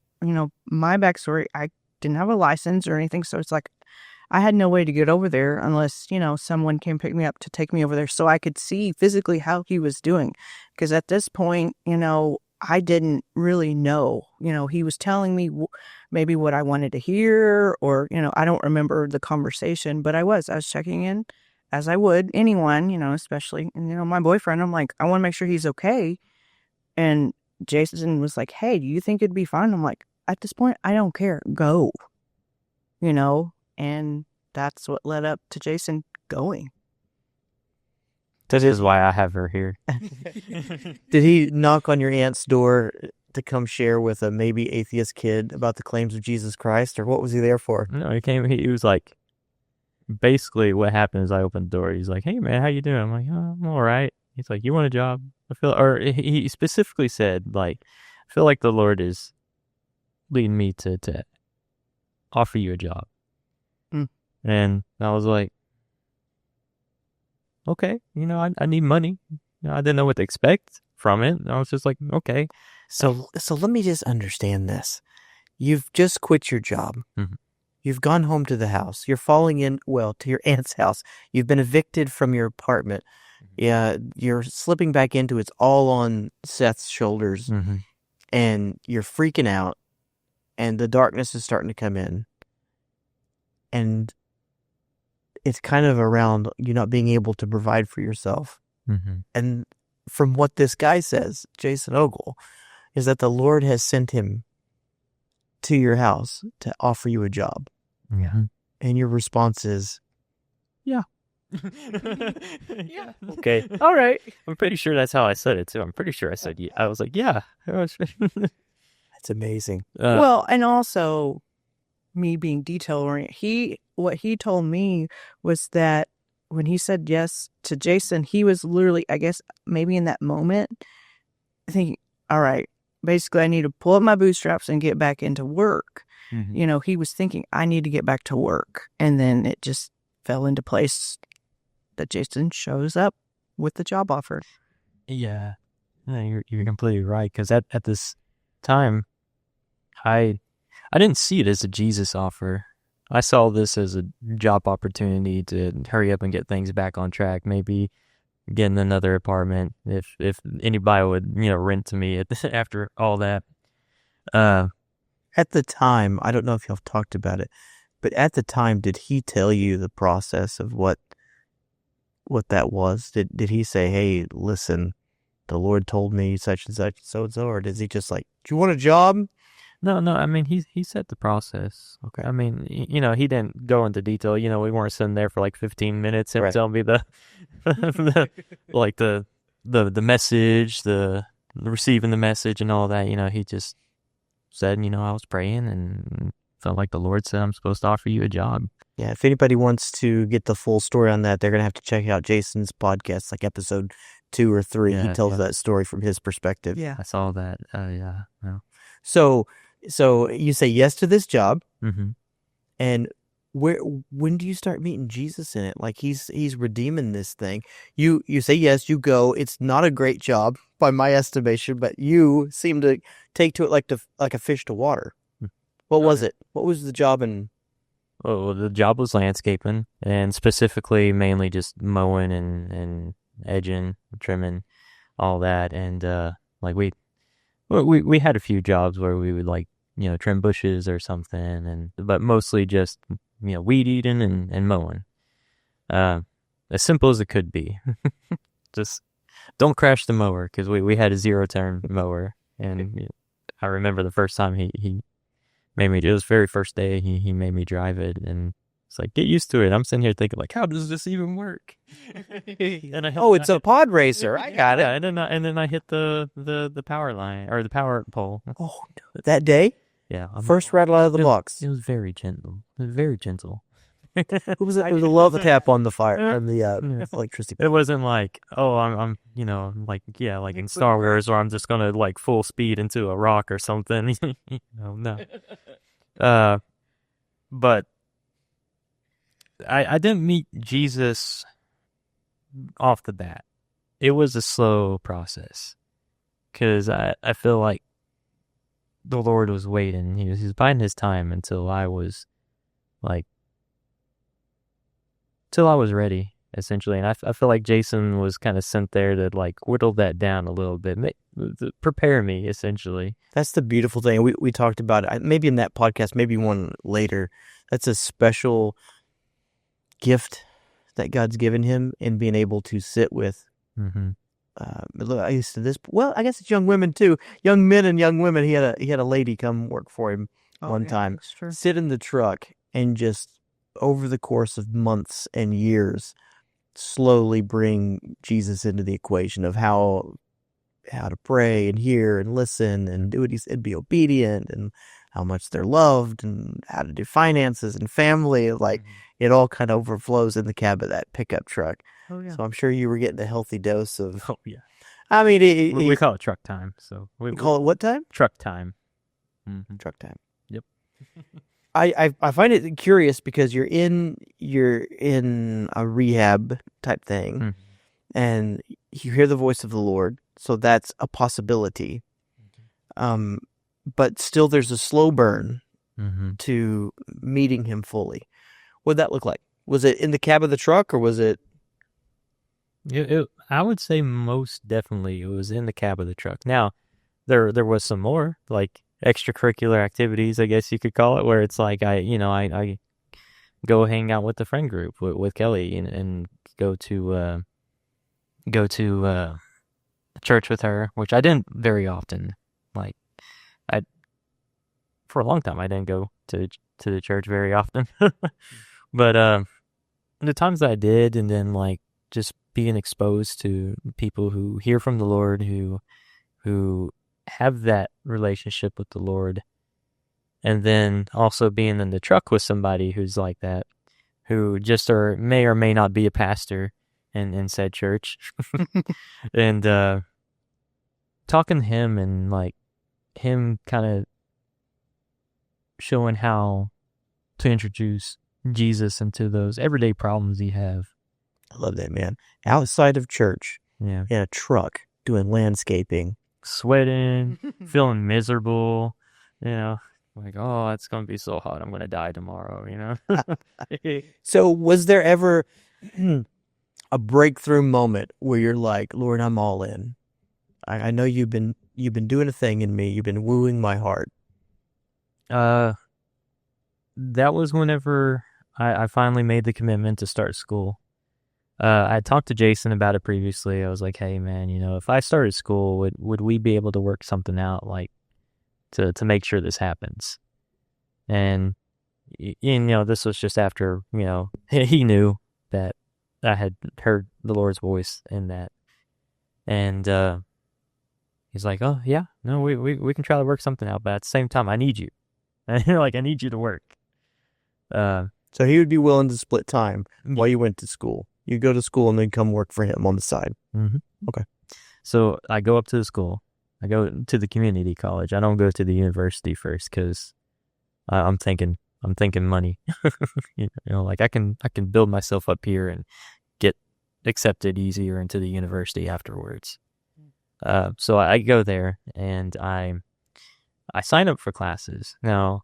my backstory, I didn't have a license or anything. So it's like, I had no way to get over there unless, you know, someone came pick me up to take me over there so I could see physically how he was doing. Because at this point, you know, I didn't really know. You know, he was telling me maybe what I wanted to hear, or, you know, I don't remember the conversation, but I was checking in as I would anyone, you know, especially, you know, my boyfriend. I'm like, I want to make sure he's okay. And Jason was like, "Hey, do you think it'd be fine?" I'm like, at this point, I don't care. Go. You know, and that's what led up to Jason going. That is why I have her here. Did he knock on your aunt's door to come share with a maybe atheist kid about the claims of Jesus Christ, or what was he there for? No, he was like, basically what happened is I opened the door. He's like, "Hey man, how you doing?" I'm like, "Oh, I'm all right." He's like, "You want a job?" He specifically said, like, "I feel like the Lord is leading me to offer you a job." And I was like, okay, you know, I need money. You know, I didn't know what to expect from it. I was just like, okay. So let me just understand this. You've just quit your job. Mm-hmm. You've gone home to the house. You're falling in, well, to your aunt's house. You've been evicted from your apartment. Yeah, you're slipping back into it's all on Seth's shoulders. Mm-hmm. And you're freaking out. And the darkness is starting to come in. And it's kind of around you not being able to provide for yourself. Mm-hmm. And from what this guy says, Jason Ogle, is that the Lord has sent him to your house to offer you a job. Yeah. And your response is, yeah. Yeah. Okay. All right. I'm pretty sure that's how I said it too. I'm pretty sure I said, yeah. I was like, yeah. That's amazing. Well, and also me being detail oriented, what he told me was that when he said yes to Jason, he was literally, I guess, maybe in that moment, thinking, all right, basically I need to pull up my bootstraps and get back into work. Mm-hmm. You know, he was thinking, I need to get back to work. And then it just fell into place that Jason shows up with the job offer. Yeah, no, you're completely right. Because at this time, I didn't see it as a Jesus offer. I saw this as a job opportunity to hurry up and get things back on track. Maybe getting another apartment if anybody would rent to me after all that. At the time, I don't know if y'all have talked about it, but at the time, did he tell you the process of what that was? Did he say, "Hey, listen, the Lord told me such and such, so and so," or does he just like, "Do you want a job?" No. I mean, he set the process. Okay. I mean, he didn't go into detail. We weren't sitting there for like 15 minutes. Him Right. telling me the the message, the receiving the message, and all that. He just said, I was praying and felt like the Lord said I'm supposed to offer you a job. Yeah, if anybody wants to get the full story on that, they're going to have to check out Jason's podcast, like episode 2 or 3. He tells that story from his perspective. Yeah. I saw that. Yeah. So you say yes to this job, Mm-hmm. and when do you start meeting Jesus in it? Like he's redeeming this thing. You say yes, you go. It's not a great job by my estimation, but you seem to take to it like a fish to water. What was it? What was the job in? Well, the job was landscaping, and specifically mainly just mowing and edging, trimming, all that. And like we had a few jobs where we would like trim bushes or something, but mostly just weed eating and mowing. As simple as it could be. Just don't crash the mower, because we had a 0-turn mower, and I remember the first time he made me. It was the very first day he made me drive it, and it's like, get used to it. I'm sitting here thinking like, how does this even work? It's a pod racer. I got it. Yeah, and then I hit the power line or the power pole. Oh, that day? Yeah, First rattle out of the box. It was very gentle. It was very gentle. It was a love tap on the fire on the electricity. It wasn't like, oh, I'm like in Star Wars, or I'm just gonna like full speed into a rock or something. No. But I didn't meet Jesus off the bat. It was a slow process, because I feel like the Lord was waiting. He was biding his time until I was ready, essentially. And I feel like Jason was kind of sent there to like whittle that down a little bit, to prepare me, essentially. That's the beautiful thing. We talked about it, maybe in that podcast, maybe one later. That's a special gift that God's given him in being able to sit with. Mm-hmm. I used to this. Well, I guess it's young women too. Young men and young women. He had a lady come work for him one time. That's true. Sit in the truck and just over the course of months and years, slowly bring Jesus into the equation of how to pray and hear and listen and do what he said, be obedient, and how much they're loved, and how to do finances and family. Like it all kind of overflows in the cab of that pickup truck. Oh yeah. So I'm sure you were getting a healthy dose of. Oh yeah. I mean, we call it truck time. So we call it what time? Truck time. Mm-hmm. Truck time. Yep. I find it curious because you're in a rehab type thing, Mm-hmm. and you hear the voice of the Lord, so that's a possibility. Mm-hmm. But still, there's a slow burn Mm-hmm. to meeting him fully. What'd that look like? Was it in the cab of the truck, or was it? I would say most definitely it was in the cab of the truck. Now, there was some more like extracurricular activities, I guess you could call it, where it's like I go hang out with the friend group with Kelly and go to church with her, which I didn't very often. Like for a long time I didn't go to the church very often. But the times that I did, and then like just being exposed to people who hear from the Lord, who have that relationship with the Lord, and then also being in the truck with somebody who's like that, who just may or may not be a pastor in said church, and talking to him, and like him kind of showing how to introduce Jesus into those everyday problems you have. I love that, man. Outside of church, Yeah. in a truck, doing landscaping. Sweating, feeling miserable, like, oh, it's going to be so hot. I'm going to die tomorrow, So was there ever a breakthrough moment where you're like, Lord, I'm all in. I know you've been doing a thing in me. You've been wooing my heart. That was whenever I finally made the commitment to start school. I talked to Jason about it previously. I was like, hey, man, if I started school, would we be able to work something out, like, to make sure this happens? And, this was just after, he knew that I had heard the Lord's voice in that. And he's like, oh, yeah, no, we can try to work something out, but at the same time, I need you. And I need you to work. So he would be willing to split time while you went to school. You go to school and then come work for him on the side. Mm-hmm. Okay. So I go up to the school. I go to the community college. I don't go to the university first because I'm thinking money. Like I can build myself up here and get accepted easier into the university afterwards. So I go there and I sign up for classes. Now,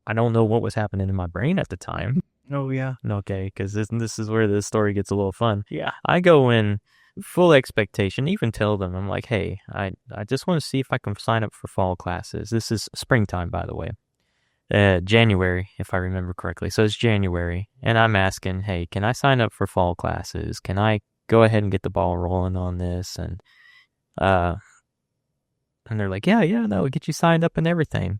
I don't know what was happening in my brain at the time. Oh, yeah. Okay, because this is where the story gets a little fun. Yeah. I go in full expectation, even tell them, I'm like, hey, I just want to see if I can sign up for fall classes. This is springtime, by the way. January, if I remember correctly. So it's January, and I'm asking, hey, can I sign up for fall classes? Can I go ahead and get the ball rolling on this? And they're like, yeah, that will get you signed up and everything.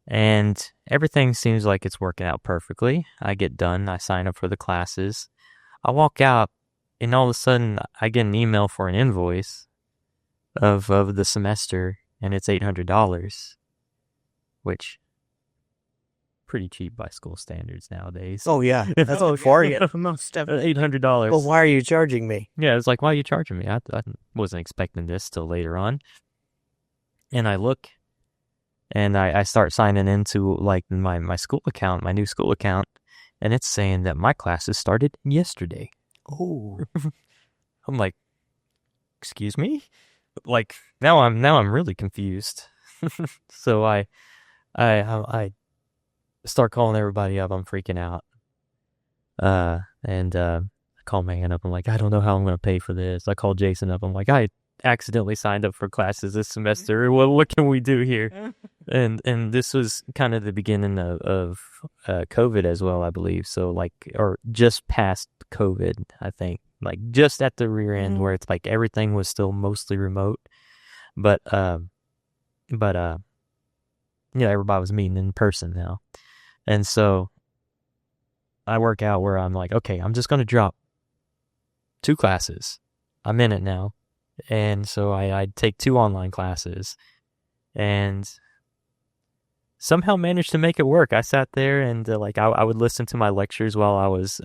And everything seems like it's working out perfectly. I get done. I sign up for the classes. I walk out, and all of a sudden, I get an email for an invoice of the semester, and it's $800, which pretty cheap by school standards nowadays. Oh, yeah. That's before you. Most definitely. $800. Well, why are you charging me? Yeah, it's like, why are you charging me? I wasn't expecting this till later on. And I look, and I start signing into like my school account, my new school account, and it's saying that my classes started yesterday. Oh. I'm like, excuse me? Like now I'm really confused. So I start calling everybody up. I'm freaking out. And I call Megan up. I'm like, I don't know how I'm going to pay for this. I call Jason up. I'm like, I accidentally signed up for classes this semester. What can we do here? And this was kind of the beginning of COVID as well, I believe. So like, or just past COVID, I think, like just at the rear end where it's like everything was still mostly remote, but everybody was meeting in person now. And so I work out where I'm like, okay, I'm just going to drop 2 classes. I'm in it now. And so I take 2 online classes and somehow managed to make it work. I sat there and I would listen to my lectures while I was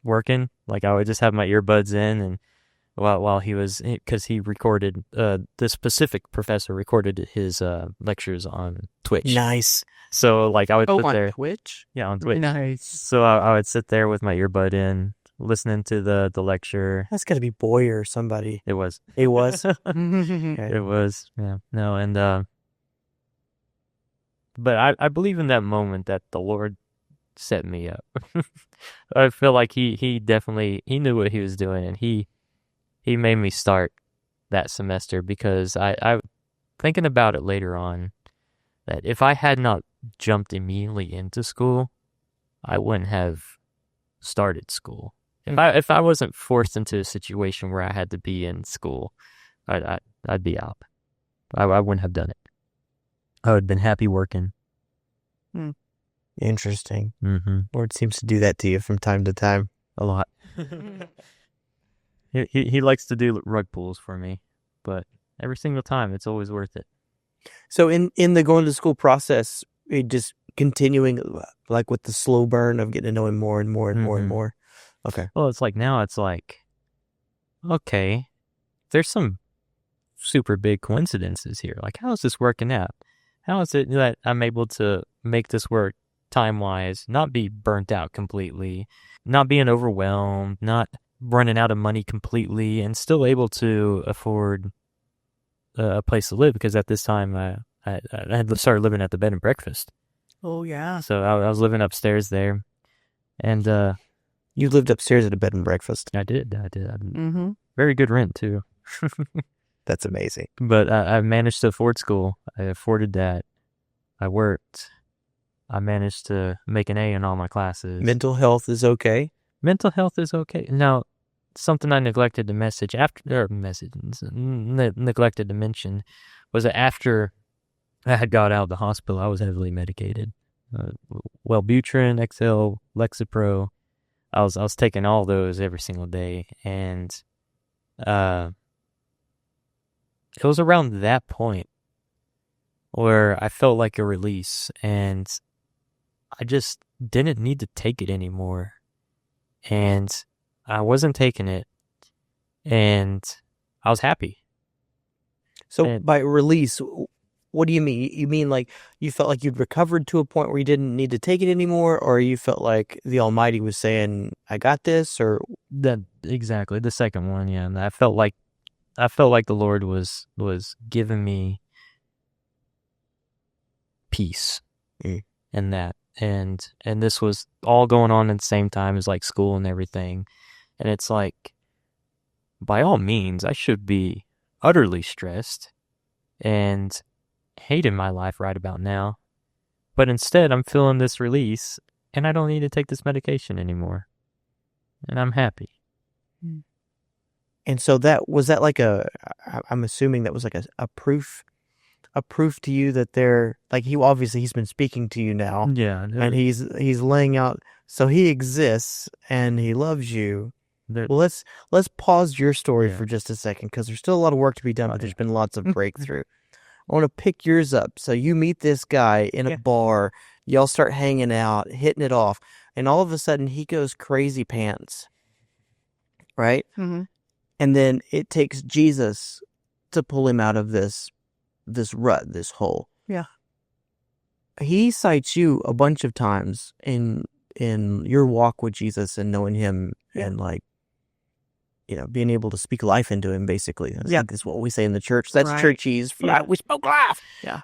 working. Like I would just have my earbuds in, and while he was, because he recorded, the specific professor recorded his lectures on Twitch. Nice. So like I would sit on there. Twitch? Yeah, on Twitch. Nice. So I would sit there with my earbud in, listening to the lecture. That's got to be Boyer or somebody. It was. It was? Okay. It was. Yeah. No, and but I believe in that moment that the Lord set me up. I feel like he definitely knew what he was doing, and he made me start that semester, because I thinking about it later on, that if I had not jumped immediately into school, I wouldn't have started school. If I wasn't forced into a situation where I had to be in school, I'd be out. I wouldn't have done it. I would have been happy working. Interesting. Mm-hmm. Lord seems to do that to you from time to time. A lot. He likes to do rug pulls for me, but every single time it's always worth it. So in the going to school process, it just continuing like with the slow burn of getting to know him more and more and more and more. Okay. Well, it's like now it's like, okay, there's some super big coincidences here. Like, how is this working out? How is it that I'm able to make this work time-wise, not be burnt out completely, not being overwhelmed, not running out of money completely, and still able to afford a place to live, because at this time I had started living at the bed and breakfast. Oh, yeah. So I was living upstairs there, and You lived upstairs at a bed and breakfast. I did. Mm-hmm. Very good rent, too. That's amazing. But I managed to afford school. I afforded that. I worked. I managed to make an A in all my classes. Mental health is okay. Mental health is okay. Now, something I neglected to neglected to mention was that after I had got out of the hospital, I was heavily medicated. Wellbutrin, XL, Lexapro. I was taking all those every single day, and it was around that point where I felt like a release, and I just didn't need to take it anymore. And I wasn't taking it, and I was happy. So by release, what do you mean? You mean like you felt like you'd recovered to a point where you didn't need to take it anymore, or you felt like the Almighty was saying, "I got this," or That exactly the second one, yeah. And I felt like the Lord was giving me peace in that, and this was all going on at the same time as like school and everything, and it's like, by all means, I should be utterly stressed and hating my life right about now, but instead I'm feeling this release, and I don't need to take this medication anymore, and I'm happy. And so that like I'm assuming that was like a proof to you that they're like, he's been speaking to you now. Yeah. And he's laying out, so he exists and he loves you. Well, let's pause your story for just a second, because there's still a lot of work to be done, but there's been lots of breakthrough. I want to pick yours up. So you meet this guy in a bar, y'all start hanging out, hitting it off, and all of a sudden he goes crazy pants, right? Mm-hmm. And then it takes Jesus to pull him out of this rut, this hole. Yeah. He cites you a bunch of times in your walk with Jesus and knowing him, and like, being able to speak life into him, basically. That's what we say in the church. That's right. churchies. Yeah. We spoke life. Yeah.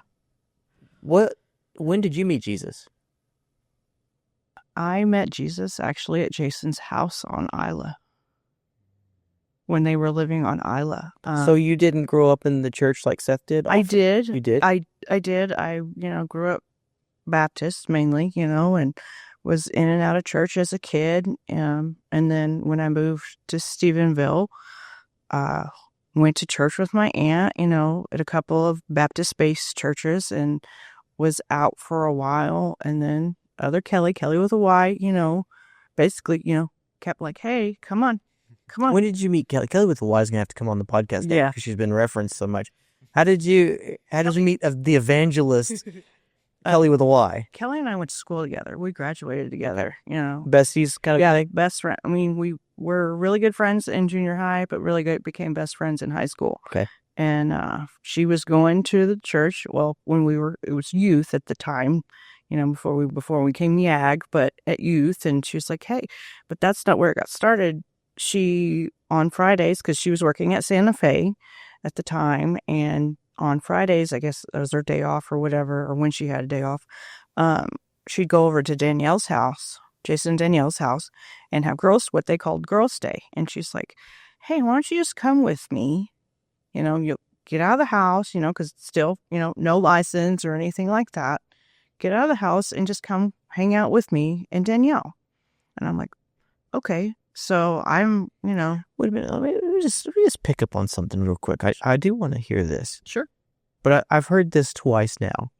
When did you meet Jesus? I met Jesus actually at Jason's house on Isla, when they were living on Isla. So you didn't grow up in the church like Seth did? I did. You did? I did. I, grew up Baptist mainly, and was in and out of church as a kid. And then when I moved to Stephenville, went to church with my aunt, at a couple of Baptist-based churches, and was out for a while. And then other Kelly with a Y, basically, kept like, hey, come on. When did you meet Kelly? Kelly with a Y is going to have to come on the podcast now, because she's been referenced so much. How did you meet the evangelist Kelly with a Y? Kelly and I went to school together. We graduated together, Besties kind of thing? Best friend. I mean, we were really good friends in junior high, but became best friends in high school. Okay. And she was going to the church. Well, it was youth at the time, before we became YAG, but at youth. And she was like, hey, but that's not where it got started. She, on Fridays, because she was working at Santa Fe at the time, and on Fridays, I guess it was her day off or whatever, or when she had a day off, she'd go over to Danielle's house, Jason and Danielle's house, and have what they called girls' day. And she's like, hey, why don't you just come with me? You'll get out of the house, because still, no license or anything like that. Get out of the house and just come hang out with me and Danielle. And I'm like, okay. So I'm, Wait a minute. Let me just pick up on something real quick. I do want to hear this. Sure. But I've heard this twice now,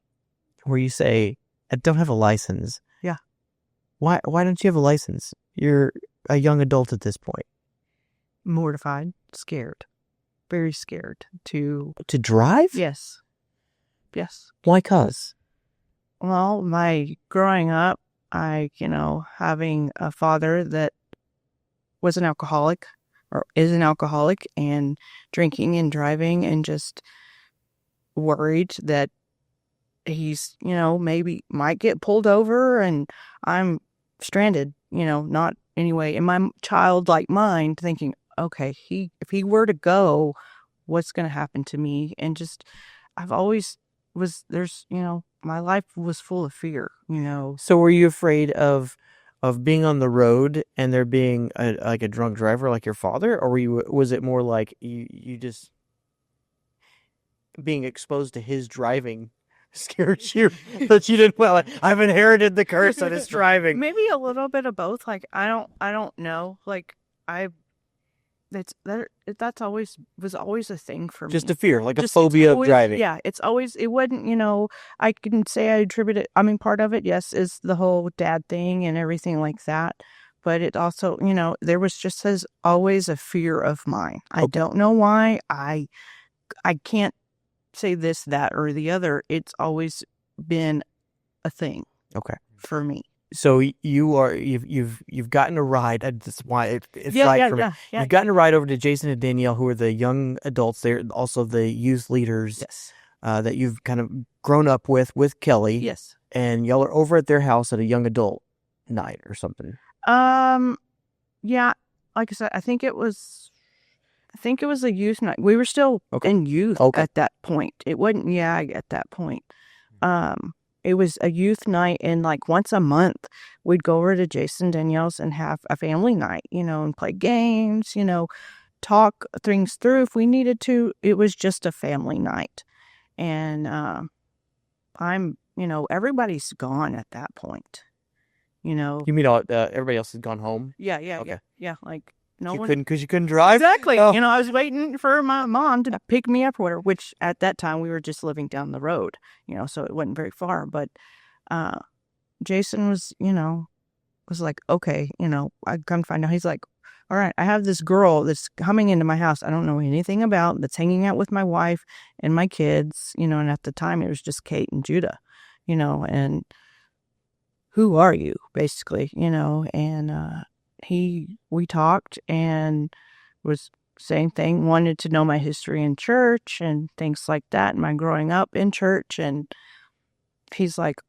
where you say, I don't have a license. Yeah. Why don't you have a license? You're a young adult at this point. Mortified, scared, very scared to drive? Yes. Why cause? Well, growing up, having a father that was an alcoholic, or is an alcoholic, and drinking and driving, and just worried that he's, maybe might get pulled over and I'm stranded, not anyway. In my childlike mind thinking, okay, if he were to go, what's going to happen to me? And just, I've always my life was full of fear, So were you afraid of being on the road and there being like a drunk driver like your father, or was it more like you just being exposed to his driving scared you that you didn't, well, I've inherited the curse of his driving? Maybe a little bit of both. Like I don't know. Like that's always was always a thing for me. Just a fear, like a phobia of driving. Yeah, it wasn't, I can say I attribute it, I mean, part of it, yes, is the whole dad thing and everything like that. But it also, there was just always a fear of mine. I don't know why. I can't say this, that, or the other. It's always been a thing. Okay. For me. So you've gotten a ride. That's why it's Yeah, right for me. You've gotten a ride over to Jason and Danielle, who are the young adults. They're also the youth leaders. Yes. That you've kind of grown up with Kelli. Yes. And y'all are over at their house at a young adult night or something. Yeah. Like I said, I think it was a youth night. We were still in youth at that point. It wasn't at that point. It was a youth night, and like once a month, we'd go over to Jason Danielle's and have a family night, and play games, talk things through if we needed to. It was just a family night. And everybody's gone at that point, You mean everybody else has gone home? Yeah. Okay. Yeah. Like no one. Because you couldn't drive? Exactly. Oh. I was waiting for my mom to pick me up or whatever, which at that time we were just living down the road, so it wasn't very far. But Jason was, was like, okay, I come find out. He's like, all right, I have this girl that's coming into my house I don't know anything about, that's hanging out with my wife and my kids, and at the time it was just Kate and Judah, and who are you, basically, and we talked and was same thing, wanted to know my history in church and things like that, and my growing up in church. And he's like,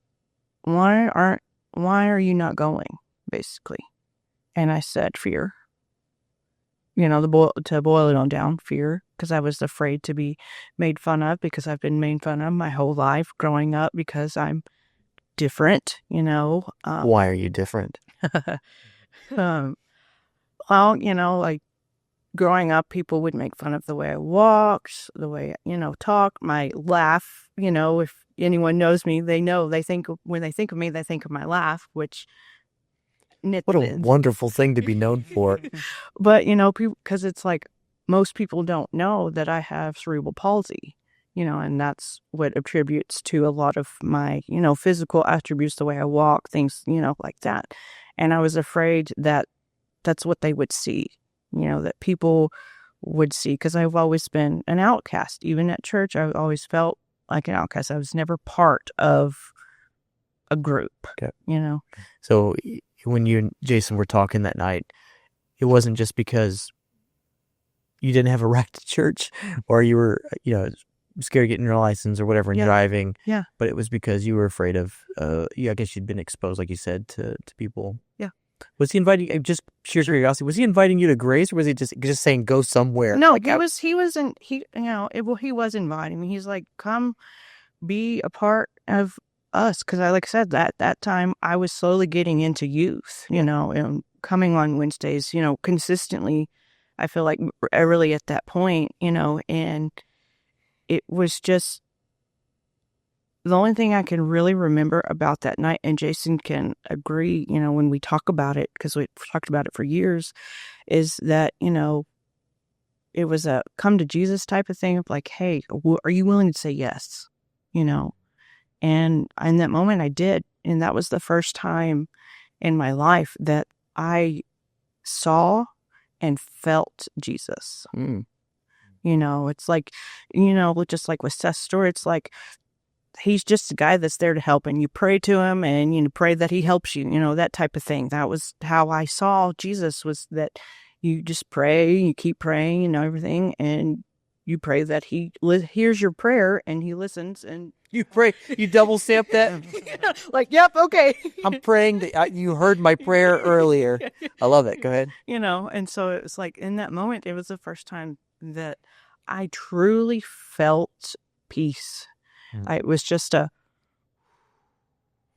why are you not going, basically? And I said, fear. To boil it on down, fear, because I was afraid to be made fun of, because I've been made fun of my whole life growing up because I'm different, Why are you different? Well, like growing up, people would make fun of the way I walked, the way, talk, my laugh, if anyone knows me, when they think of me, they think of my laugh, which. What a wonderful thing to be known for. But, because it's like most people don't know that I have cerebral palsy, and that's what attributes to a lot of my, physical attributes, the way I walk, things, like that. And I was afraid that that's what they would see, that people would see, because I've always been an outcast. Even at church, I always felt like an outcast. I was never part of a group, So when you and Jason were talking that night, it wasn't just because you didn't have a ride to church or you were, scared of getting your license or whatever and driving. Yeah. But it was because you were afraid of, I guess you'd been exposed, like you said, to people. Yeah. Was he inviting, just sheer curiosity, was he inviting you to Grace, or was he just saying go somewhere? No, he was inviting me. He's like, come be a part of us, because like I said, that time I was slowly getting into youth, and coming on Wednesdays, consistently. I feel like really at that point, and it was just the only thing I can really remember about that night, and Jason can agree, when we talk about it, because we've talked about it for years, is that, it was a come to Jesus type of thing of like, hey, are you willing to say yes? And in that moment I did. And that was the first time in my life that I saw and felt Jesus. It's like, just like with Seth's story, it's like, he's just a guy that's there to help, and you pray to him and you pray that he helps you, that type of thing. That was how I saw Jesus, was that you just pray, you keep praying, everything, and you pray that he hears your prayer and he listens, and You pray, you double stamp that. like, yep, okay. I'm praying that you heard my prayer earlier. I love it. Go ahead. And so it was like in that moment, it was the first time that I truly felt peace. It was just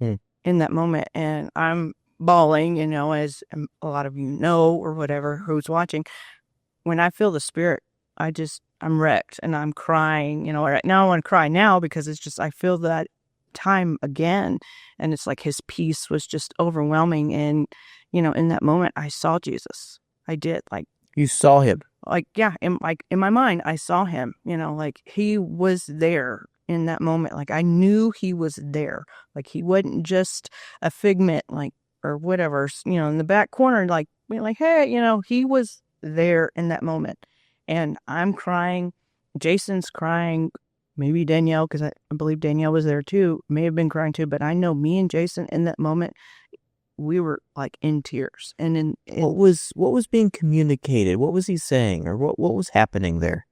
in that moment, and I'm bawling, as a lot of you know, or whatever, who's watching. When I feel the Spirit, I'm wrecked and I'm crying, right now I want to cry now because it's just, I feel that time again. And it's like his peace was just overwhelming. And, in that moment, I saw Jesus. I did. Like, you saw him. Like, yeah, in my mind, I saw him, like he was there in that moment. Like, I knew he was there. Like, he wasn't just a figment, like, or whatever, in the back corner, like, hey, he was there in that moment. And I'm crying. Jason's crying. Maybe Danielle, because I believe Danielle was there too, may have been crying too. But I know me and Jason in that moment, we were like in tears. And what was being communicated? What was he saying, or what was happening there?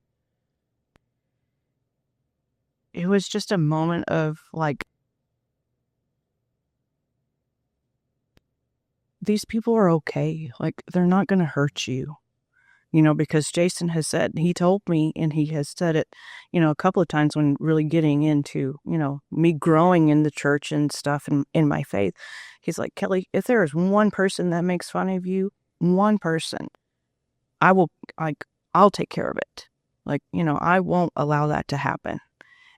It was just a moment of like, these people are okay. Like, they're not going to hurt you. Because Jason has said, he told me, and he has said it, a couple of times when really getting into, me growing in the church and stuff and in my faith. He's like, Kelly, if there is one person that makes fun of you, one person, I'll take care of it. Like, I won't allow that to happen.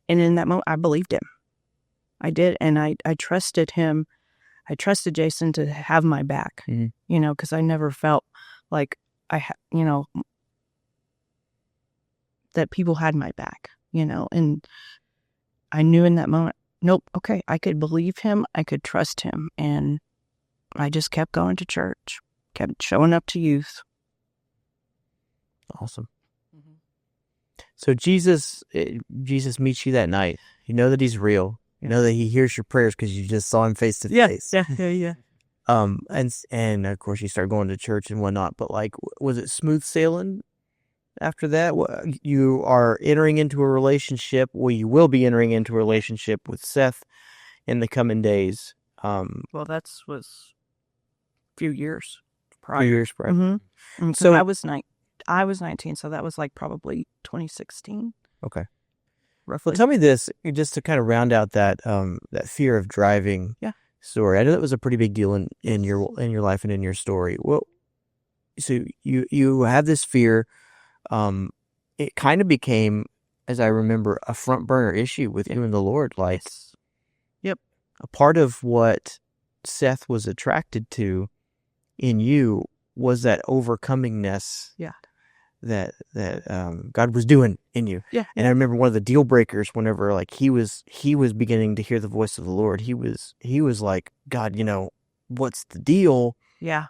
And in that moment, I believed him. I did. And I trusted him. I trusted Jason to have my back, because I never felt like that people had my back, and I knew in that moment, nope, okay, I could believe him, I could trust him, and I just kept going to church, kept showing up to youth. Awesome. So Jesus meets you that night. You know that he's real. You know that he hears your prayers because you just saw him face to face. Yeah. And of course you start going to church and whatnot, but like, was it smooth sailing after that? You are entering into a relationship. Well, you will be entering into a relationship with Seth in the coming days. Well, that was a few years prior. Mm-hmm. So I was 19, so that was like probably 2016. Okay. Roughly. Well, tell me this, just to kind of round out that fear of driving. Yeah. Story. I know that was a pretty big deal in your life and in your story. Well, so you have this fear. It kind of became, as I remember, a front burner issue with you and the Lord. Like, yep, a part of what Seth was attracted to in you was that overcomingness. Yeah. That God was doing in you. Yeah. And I remember one of the deal breakers whenever like he was beginning to hear the voice of the Lord. He was like, God, what's the deal? Yeah.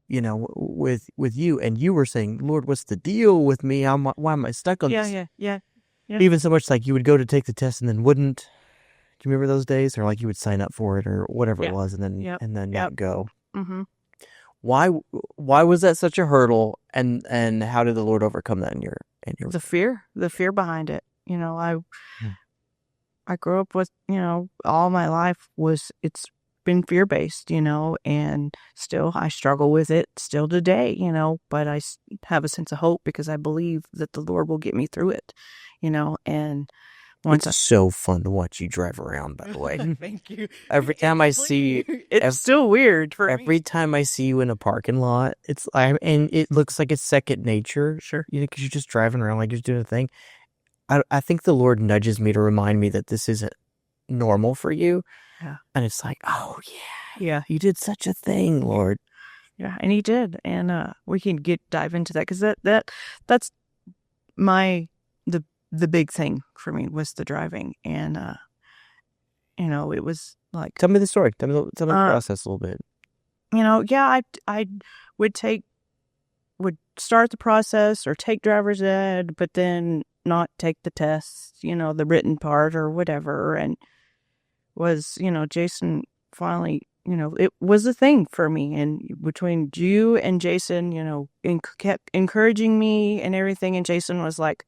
With you, and you were saying, Lord, what's the deal with me? Why am I stuck on this? Yeah. Even so much like you would go to take the test and then wouldn't. Do you remember those days? Or like you would sign up for it or whatever it was, and then not go. Mm-hmm. Why was that such a hurdle, and how did the Lord overcome that in your the fear behind it? I grew up with, all my life it's been fear-based, and still I struggle with it still today, but I have a sense of hope because I believe that the Lord will get me through it, and it's so fun to watch you drive around, by the way. Thank you. Every time I see you, it's still weird for every me. time I see you in a parking lot, and it looks like it's second nature. Sure. Because you're just driving around like you're doing a thing. I think the Lord nudges me to remind me that this isn't normal for you. Yeah. And it's like, oh yeah, you did such a thing, Lord. Yeah, and he did. And we can dive into that because that's the big thing for me was the driving. And it was like, tell me the story. Tell me the process a little bit. I would start the process or take driver's ed, but then not take the tests, the written part or whatever. And was, Jason finally, it was a thing for me. And between you and Jason, kept encouraging me and everything. And Jason was like,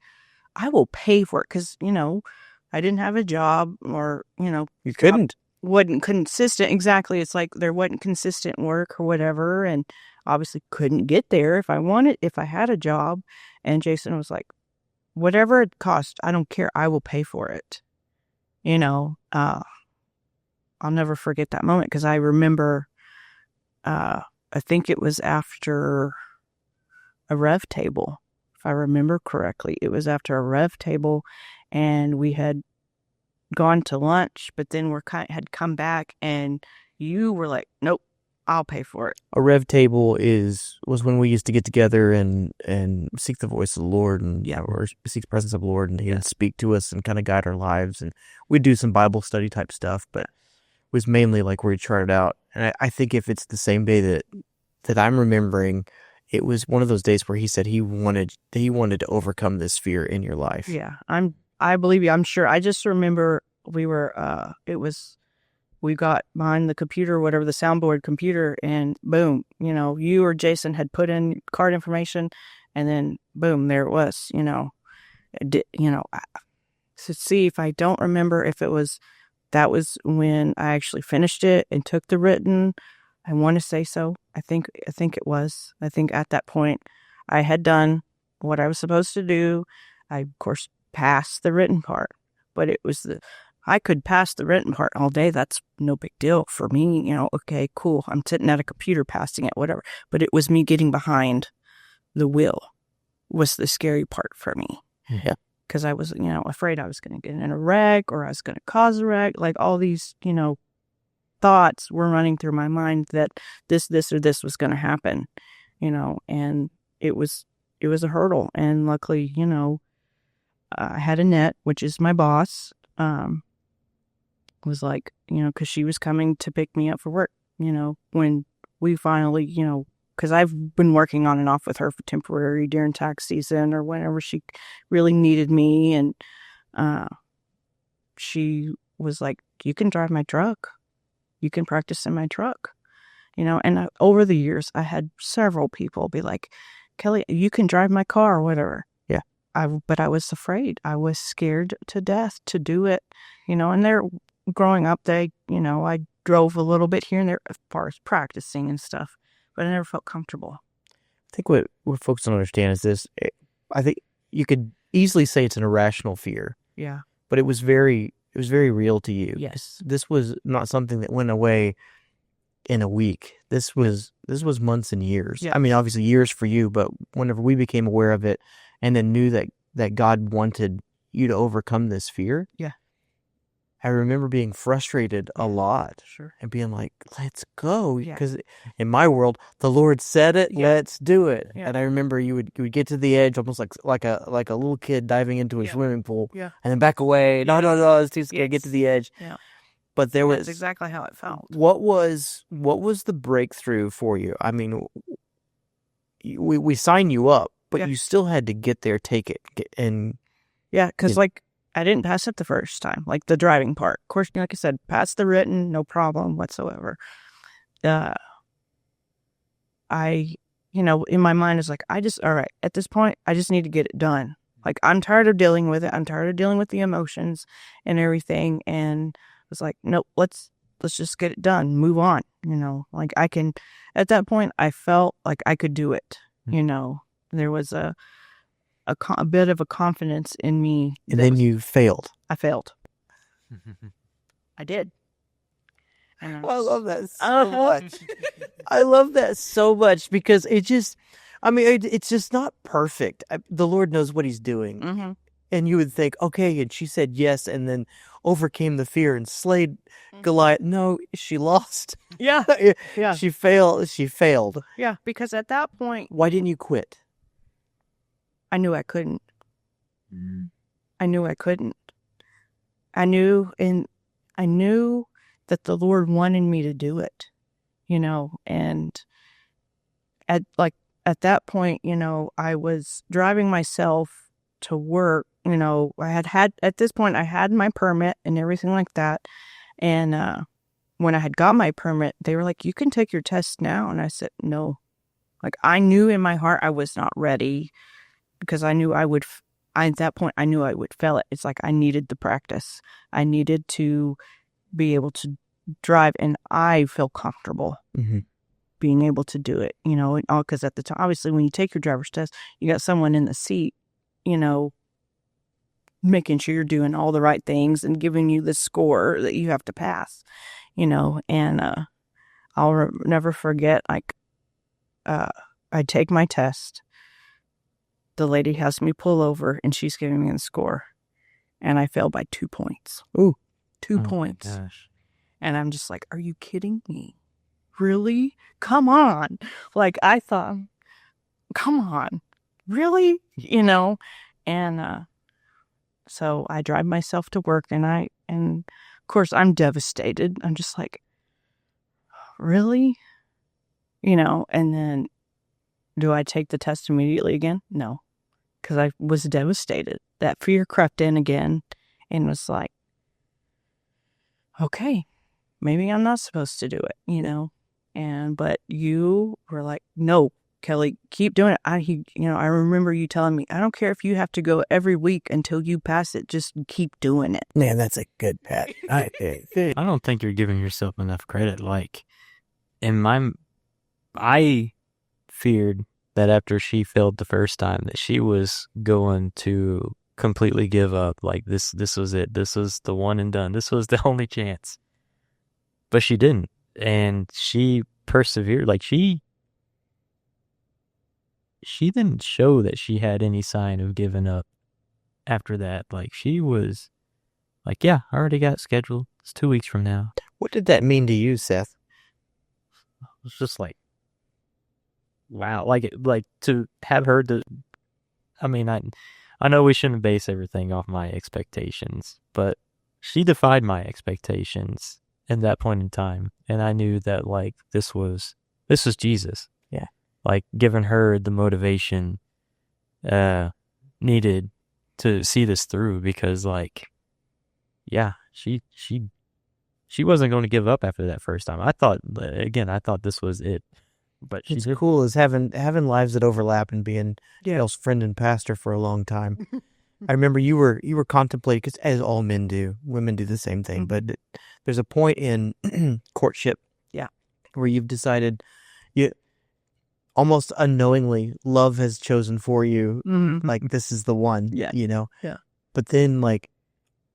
I will pay for it. Because, I didn't have a job or, You couldn't. wasn't consistent. Exactly. It's like there wasn't consistent work or whatever. And obviously couldn't get there if I had a job. And Jason was like, whatever it costs, I don't care. I will pay for it. I'll never forget that moment because I remember, I think it was after a rev table. If I remember correctly, it was after a rev table and we had gone to lunch, but then had come back and you were like, nope, I'll pay for it. A rev table was when we used to get together and seek the voice of the Lord and or seek the presence of the Lord, and He would speak to us and kind of guide our lives, and we'd do some Bible study type stuff, but it was mainly like where He charted out. And I think if it's the same day that I'm remembering, it was one of those days where He said He wanted to overcome this fear in your life. Yeah, I believe you. I'm sure. I just remember we got behind the computer, whatever, the soundboard computer, and boom, you or Jason had put in card information, and then boom, there it was, to see if I don't remember if that was when I actually finished it and took the written. I want to say so. I think it was. I think at that point I had done what I was supposed to do. I, of course, passed the written part, but it was I could pass the written part all day. That's no big deal for me. Okay, cool. I'm sitting at a computer passing it, whatever. But it was me getting behind the wheel was the scary part for me. Yeah. Because I was, afraid I was going to get in a wreck or I was going to cause a wreck. Like all these, thoughts were running through my mind that this or this was going to happen, and it was a hurdle. And luckily, I had Annette, which is my boss, was like, because she was coming to pick me up for work, when we finally, because I've been working on and off with her for temporary during tax season or whenever she really needed me. And she was like, you can drive my truck. You can practice in my truck, and over the years, I had several people be like, Kelly, you can drive my car or whatever. Yeah. But I was afraid. I was scared to death to do it, and they're growing up. I drove a little bit here and there as far as practicing and stuff, but I never felt comfortable. I think what folks don't understand is this. I think you could easily say it's an irrational fear. Yeah. But it was very real to you. Yes. This was not something that went away in a week. This was months and years. Yeah. I mean, obviously years for you, but whenever we became aware of it and then knew that God wanted you to overcome this fear. Yeah. I remember being frustrated a lot. Sure. And being like, let's go. Yeah. Because in my world, the Lord said it, let's do it. Yeah. And I remember you would get to the edge almost like a little kid diving into a swimming pool. Yeah. And then back away. No, it's too scared. Get to the edge. Yeah. But there was... That's exactly how it felt. What was the breakthrough for you? I mean, we signed you up, but you still had to get there, take it. Yeah, because I didn't pass it the first time, like the driving part. Of course, like I said, pass the written, no problem whatsoever. In my mind is like, all right, at this point, I just need to get it done. Like, I'm tired of dealing with it. I'm tired of dealing with the emotions and everything. And I was like, nope, let's just get it done. Move on. Like at that point, I felt like I could do it. There was a bit of a confidence in me. And then you failed. I failed. I did. I love that so much. I love that so much because it's just not perfect. The Lord knows what He's doing. Mm-hmm. And you would think, okay, and she said yes and then overcame the fear and slayed Goliath. No, she lost. Yeah. Yeah. She failed. Yeah, because at that point... Why didn't you quit? I knew I couldn't. I knew I couldn't. I knew that the Lord wanted me to do it, and at that point, I was driving myself to work, at this point I had my permit and everything like that. And, when I had got my permit, they were like, you can take your test now. And I said, no, I knew in my heart I was not ready because I knew I would at that point, I knew I would fail it. It's like I needed the practice. I needed to be able to drive, and I feel comfortable being able to do it, you know, because at the time, obviously, when you take your driver's test, you got someone in the seat, you know, making sure you're doing all the right things and giving you the score that you have to pass, you know, and I'll never forget, like, I take my test. The lady has me pull over, and she's giving me the score, and I failed by 2 points. Ooh. 2 points. Gosh. And I'm just like, are you kidding me? Really? Come on. Like, I thought, come on. Really? You know? And so I drive myself to work, and of course, I'm devastated. I'm just like, really? You know, and then do I take the test immediately again? No, because I was devastated. That fear crept in again and was like, okay, maybe I'm not supposed to do it, you know? But you were like, no, Kelly, keep doing it. I remember you telling me, I don't care if you have to go every week until you pass it, just keep doing it. Man, that's a good pat. I don't think you're giving yourself enough credit. Like, I feared that after she failed the first time, that she was going to completely give up. Like, this was it. This was the one and done. This was the only chance. But she didn't. And she persevered. Like, she didn't show that she had any sign of giving up after that. Like, she was like, yeah, I already got scheduled. It's 2 weeks from now. What did that mean to you, Seth? It was just like, wow. Like to have her I know we shouldn't base everything off my expectations, but she defied my expectations in that point in time. And I knew that, like, this was Jesus. Yeah. Like, giving her the motivation needed to see this through, because, like, yeah, she wasn't going to give up after that first time. I thought this was it. But it's cool is having lives that overlap and being Dale's friend and pastor for a long time. I remember you were contemplating, because as all men do, women do the same thing. But there's a point in courtship, where you've decided, you almost unknowingly, love has chosen for you, like, this is the one, you know. Yeah. But then, like,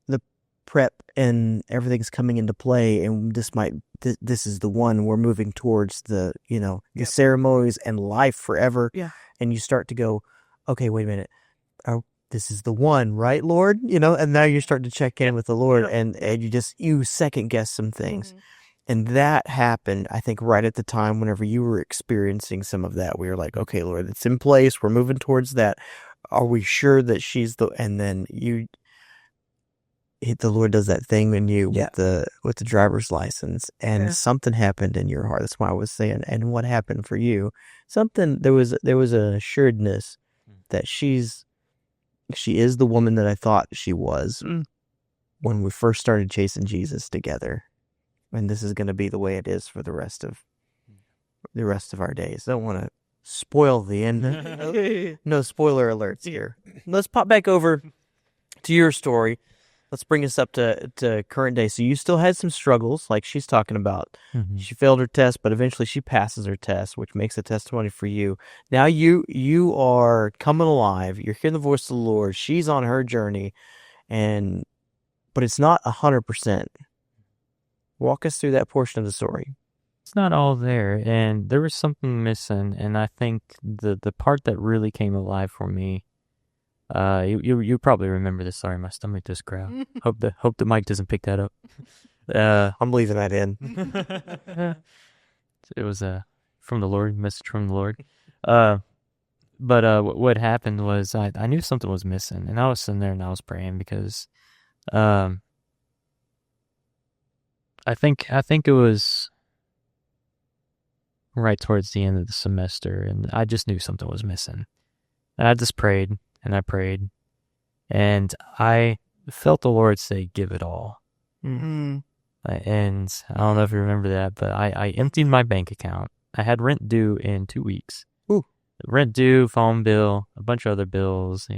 the prep and everything's coming into play, and this is the one. We're moving towards the, you know, the ceremonies and life forever. Yeah. And you start to go, okay, wait a minute. This is the one, right, Lord? You know, and now you start to check in with the Lord, and you second guess some things. And that happened, I think, right at the time whenever you were experiencing some of that. We were like, okay, Lord, it's in place. We're moving towards that. Are we sure that she's and then the Lord does that thing in you with the driver's license, and something happened in your heart. That's why I was saying, and what happened for you? There was an assuredness that she is the woman that I thought she was when we first started chasing Jesus together, and this is going to be the way it is for the rest of our days. I don't want to spoil the end. No spoiler alerts here. Let's pop back over to your story. Let's bring us up to current day. So you still had some struggles, like she's talking about. She failed her test, but eventually she passes her test, which makes a testimony for you. Now you are coming alive. You're hearing the voice of the Lord. She's on her journey, but it's not 100%. Walk us through that portion of the story. It's not all there, and there was something missing. And I think the part that really came alive for me. You probably remember this. Sorry, my stomach just growled. Hope the mic doesn't pick that up. I'm leaving that in. It was from the Lord, message from the Lord. But what happened was I knew something was missing, and I was sitting there and I was praying because, I think it was right towards the end of the semester, and I just knew something was missing, and I just prayed. And I prayed, and I felt the Lord say, give it all. And I don't know if you remember that, but I emptied my bank account. I had rent due in 2 weeks. Ooh. Rent due, phone bill, a bunch of other bills,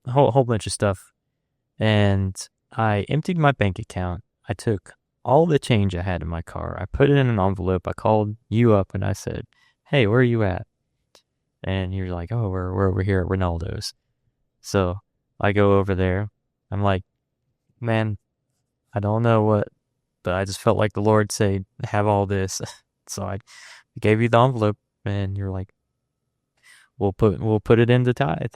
a whole bunch of stuff. And I emptied my bank account. I took all the change I had in my car. I put it in an envelope. I called you up and I said, "Hey, where are you at?" And you're like, "Oh, we're over here at Ronaldo's." So I go over there. I'm like, "Man, I don't know what, but I just felt like the Lord said, have all this." So I gave you the envelope and you're like, we'll put it in the tithe.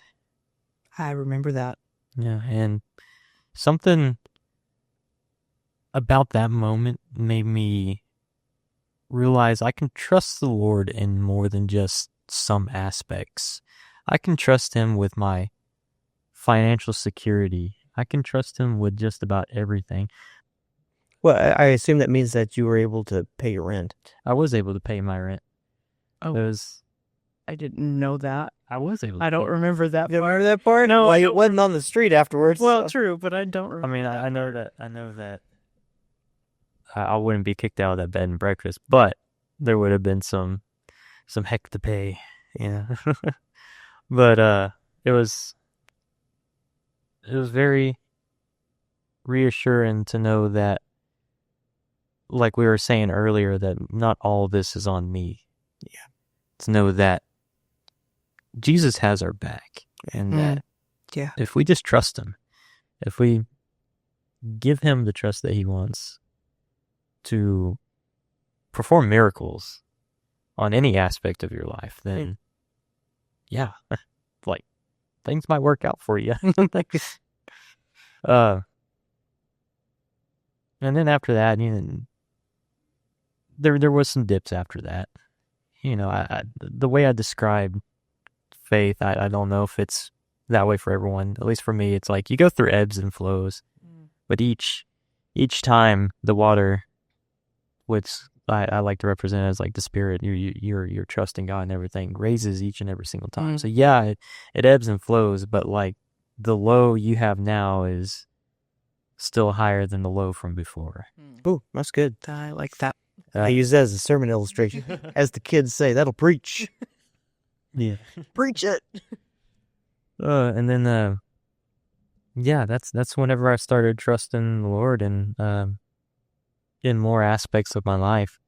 I remember that. Yeah. And something about that moment made me realize I can trust the Lord in more than just some aspects. I can trust him with my financial security. I can trust him with just about everything. Well, I assume that means that you were able to pay your rent. I was able to pay my rent. Oh, I didn't know that. I was able to I don't pay. remember that You part. remember that part? No, Well, I it don't wasn't on the street afterwards. Well, so. true, but I don't remember. I mean, I know that I wouldn't be kicked out of that bed and breakfast, but there would have been some heck to pay, But it was very reassuring to know that, like we were saying earlier, that not all of this is on me. Yeah. To know that Jesus has our back, and that if we just trust him, if we give him the trust that he wants to perform miracles on any aspect of your life, then yeah, like things might work out for you. And then after that, there was some dips after that. The way I describe faith, I don't know if it's that way for everyone. At least for me, it's like you go through ebbs and flows, but each time the water, which I like to represent as like the spirit, you're trusting God and everything, raises each and every single time. So yeah, it ebbs and flows, but like the low you have now is still higher than the low from before. Ooh, that's good. I like that. I use that as a sermon illustration. As the kids say, that'll preach. Yeah. Preach it. And then, that's whenever I started trusting the Lord and in more aspects of my life.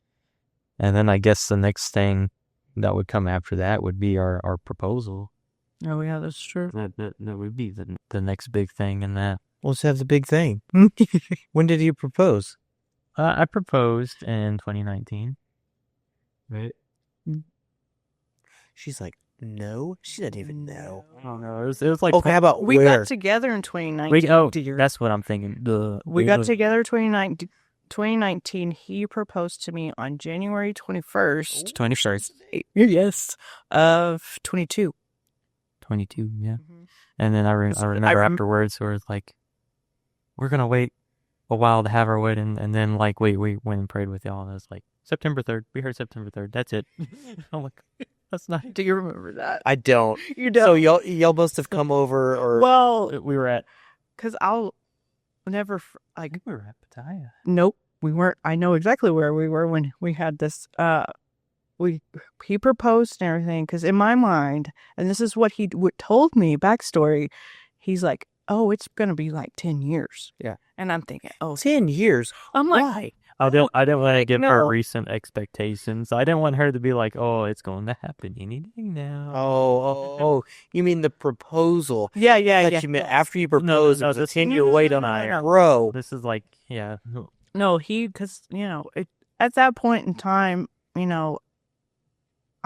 And then I guess the next thing that would come after that would be our proposal. Oh, yeah, that's true. That would be the next big thing in that. Let's have the big thing. When did you propose? I proposed in 2019. Right? She's like, no, she doesn't even know. I don't know. It was like, Okay, how about We where? got together in 2019. that's what I'm thinking. We got together 2019. He proposed to me on January 21st. 21st. Yes. Of 22. 22, yeah. And then I remember afterwards, where it's like, we're going to wait a while to have our wedding. And then, like, we went and prayed with y'all. And it was like, September 3rd. We heard September 3rd. That's it. I'm like, that's not. Do you remember that? I don't. You don't. So y'all must have come over, or Well, We were at. because I'll never, like, We were at Pattaya. nope, we weren't. I know exactly where we were when we had this, he proposed and everything, because in my mind, and this is what he told me, backstory, he's like, oh, it's going to be like 10 years. Yeah. And I'm thinking, oh, 10 years. I'm like, Why? I didn't want to give her no. recent expectations. I didn't want her to be like, oh, it's going to happen anything now. Oh, you mean the proposal? yeah. That you meant after you proposed, no, it was a this- 10-year wait on no. a row. This is like, yeah. No, because, at that point in time, I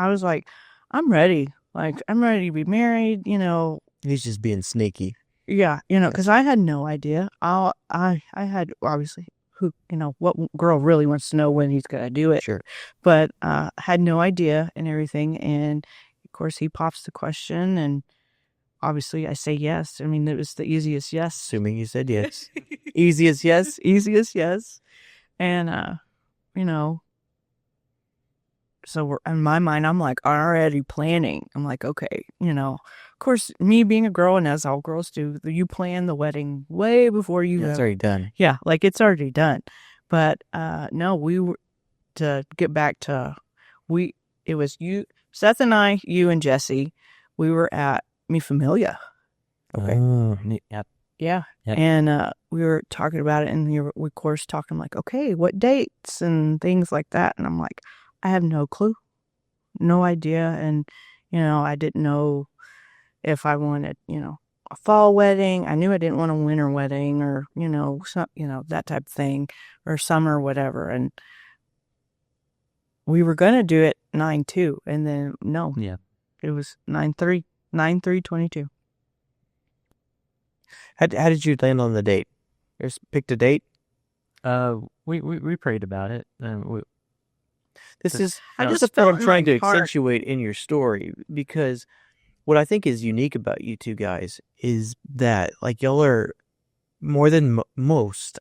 was like, I'm ready. Like, I'm ready to be married, He's just being sneaky. Yeah, because I had no idea. I had, obviously, what girl really wants to know when he's going to do it. Sure. But had no idea and everything. And, of course, he pops the question. And, obviously, I say yes. I mean, it was the easiest yes. Assuming you said yes. Easiest yes? Easiest yes. And, so in my mind, I'm like already planning. I'm like, okay, of course, me being a girl, and as all girls do, you plan the wedding way before you. It's already done. Yeah, like it's already done. But no, we were to get back to It was you, Seth, and I, you and Jesse. We were at Mi Familia. Okay. Oh, Yeah. Yeah. And we were talking about it, and we were, of course, talking like, okay, what dates and things like that. And I'm like, I have no clue, no idea. And, I didn't know if I wanted, a fall wedding. I knew I didn't want a winter wedding or, that type of thing, or summer, whatever. And we were going to do it 9/2. And then, no. Yeah. It was 9/3/22. How did you land on the date? Just picked a date? We prayed about it, and This I is just what I'm felt in trying my to heart. accentuate in your story, because what I think is unique about you two guys is that, like, y'all are more than most,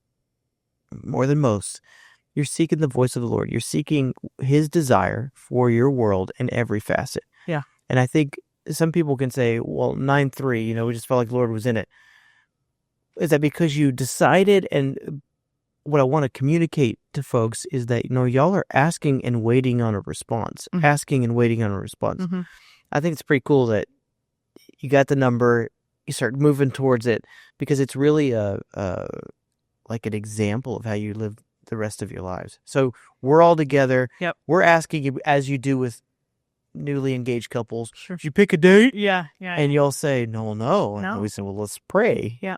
you're seeking the voice of the Lord. You're seeking His desire for your world in every facet. Yeah. And I think some people can say, well, 9/3, we just felt like the Lord was in it. Is that because you decided? And what I want to communicate to folks is that, y'all are asking and waiting on a response. Mhm. Asking and waiting on a response. Mm-hmm. I think it's pretty cool that you got the number, you start moving towards it, because it's really like an example of how you live the rest of your lives. So we're all together. Yep. We're asking you, as you do with newly engaged couples, Sure. did you pick a date? Yeah. And y'all say, no. No. And we say, well, let's pray. Yeah.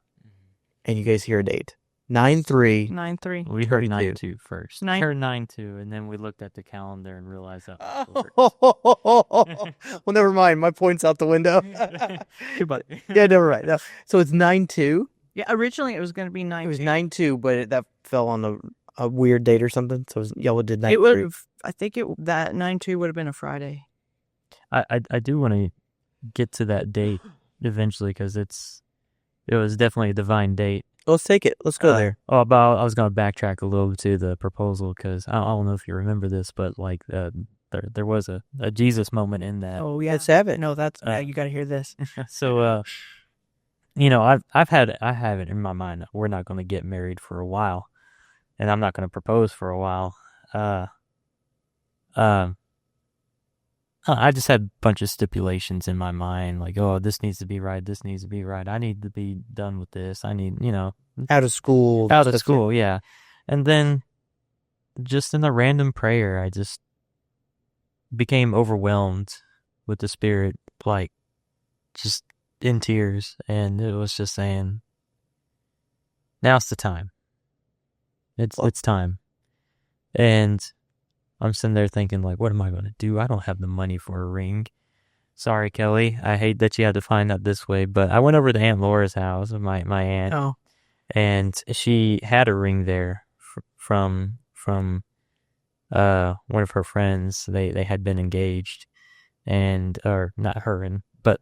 And you guys hear a date. 9/3. 9/3. we heard 22. 9/2 first. Nine- We heard 9/2, and then we looked at the calendar and realized that. Well, never mind. My point's out the window. But Yeah, never mind. No. So it's 9/2. Yeah. Originally, it was going to be 9. It was 9/2, but that fell on a weird date or something. So y'all did 9/3. It would. I think that 9/2 would have been a Friday. I do want to get to that date eventually, because it was definitely a divine date. Let's take it. Let's go there. I was going to backtrack a little to the proposal, because I don't know if you remember this, but like there was a Jesus moment in that. Oh yeah. Let's have it. No, that's you got to hear this. So I have it in my mind that we're not going to get married for a while, and I'm not going to propose for a while. I just had a bunch of stipulations in my mind, like, oh, this needs to be right, this needs to be right. I need to be done with this. I need, Out of school. yeah. And then, just in a random prayer, I just became overwhelmed with the Spirit, like, just in tears, and it was just saying, now's the time. It's time. And I'm sitting there thinking, like, what am I going to do? I don't have the money for a ring. Sorry, Kelly. I hate that you had to find out this way, but I went over to Aunt Laura's house, my aunt, Oh. and she had a ring there from one of her friends. They had been engaged, or not her, but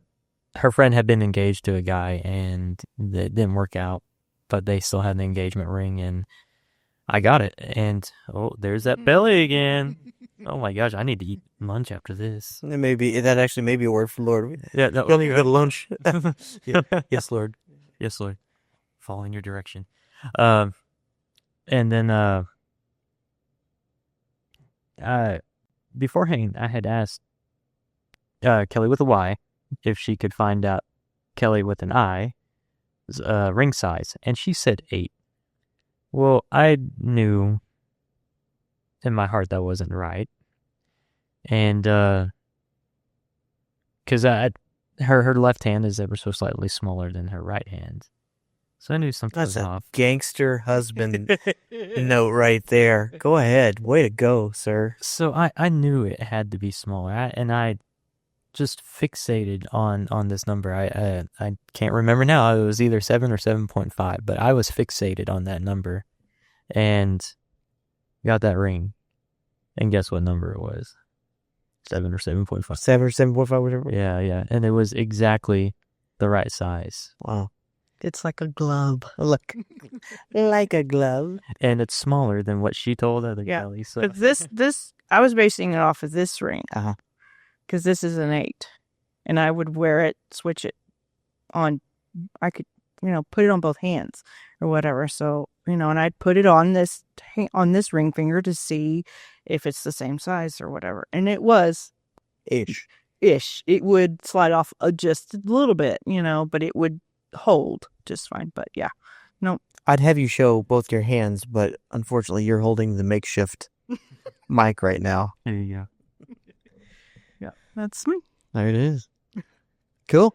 her friend had been engaged to a guy, and it didn't work out, but they still had the engagement ring, and I got it, and there's that belly again. Oh my gosh, I need to eat lunch after this. That actually may be a word from Lord. Yeah, no, You don't even go to lunch. Yeah. Yes, Lord. Yes, Lord. Fall in your direction. And then beforehand, I had asked Kelly with a Y if she could find out Kelly with an I ring size, and she said 8. Well, I knew in my heart that wasn't right, and because her left hand is ever so slightly smaller than her right hand, so I knew something That's was a off. gangster husband note right there. Go ahead. Way to go, sir. So I knew it had to be smaller, and I just fixated on this number. I can't remember now. It was either 7 or 7.5, but I was fixated on that number, and got that ring. And guess what number it was? 7 or 7.5. 7 or 7.5, whatever. Yeah, and it was exactly the right size. Wow. It's like a glove. Look, like a glove. And it's smaller than what she told other Kelly. So But this I was basing it off of this ring. Uh-huh. Because this is an 8, and I would wear it, switch it on. I could, put it on both hands or whatever. So, and I'd put it on this ring finger to see if it's the same size or whatever. And it was Ish. It would slide off just a little bit, but it would hold just fine. But yeah, no. I'd have you show both your hands, but unfortunately, you're holding the makeshift mic right now. There you go. Yeah, that's me. There it is. Cool.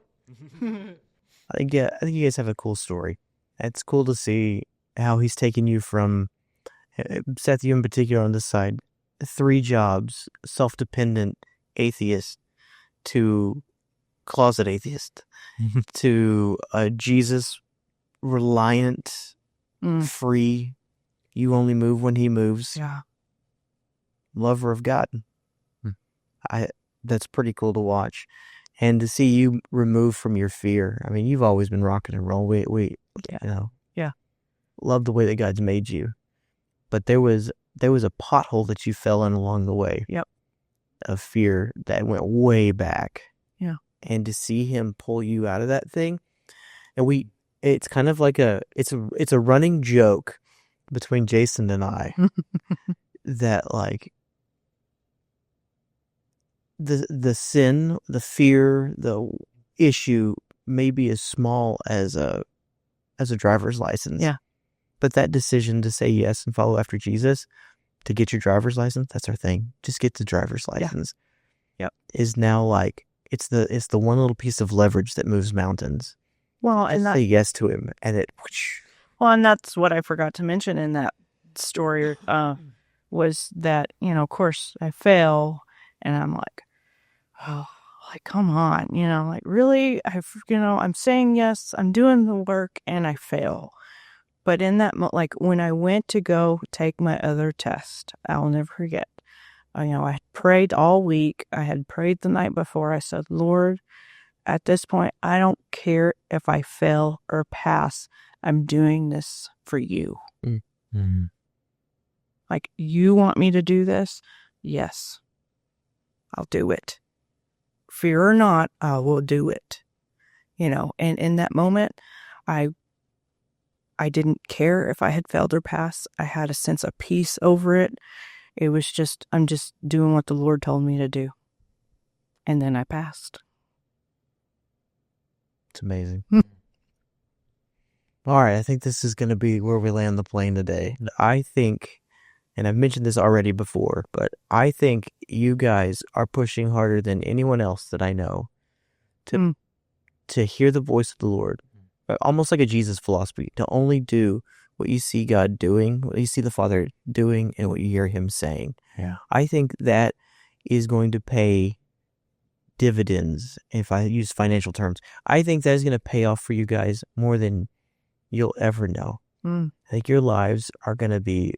I think you guys have a cool story. It's cool to see how he's taken you from, Seth, you in particular on this side, 3 jobs, self-dependent atheist, to closet atheist, to a Jesus reliant, free, you only move when he moves, Yeah. lover of God. That's pretty cool to watch. And to see you removed from your fear. I mean, you've always been rocking and roll. We Yeah. love the way that God's made you. But there was a pothole that you fell in along the way. Yep. Of fear that went way back. Yeah. And to see him pull you out of that thing, and it's kind of like it's a running joke between Jason and I that like the sin, the fear, the issue may be as small as a driver's license. Yeah. But that decision to say yes and follow after Jesus, to get your driver's license, that's our thing. Just get the driver's license. Yeah. Yep. Is now like it's the one little piece of leverage that moves mountains. Well, Just and that, say yes to him, and it. well, and that's what I forgot to mention in that story was that, of course I fail, and I'm like, oh, like, come on, like, really, I'm saying yes, I'm doing the work, and I fail. But in that, like, when I went to go take my other test, I'll never forget. I had prayed all week. I had prayed the night before. I said, Lord, at this point, I don't care if I fail or pass. I'm doing this for you. Mm-hmm. Like, you want me to do this? Yes, I'll do it. Fear or not, I will do it. And in that moment, I didn't care if I had failed or passed. I had a sense of peace over it. It was just, I'm just doing what the Lord told me to do. And then I passed. It's amazing. All right, I think this is going to be where we land the plane today. I think, and I've mentioned this already before, but I think you guys are pushing harder than anyone else that I know to hear the voice of the Lord, almost like a Jesus philosophy, to only do what you see God doing, what you see the Father doing, and what you hear him saying. Yeah. I think that is going to pay dividends, if I use financial terms. I think that is going to pay off for you guys more than you'll ever know. I think your lives are going to be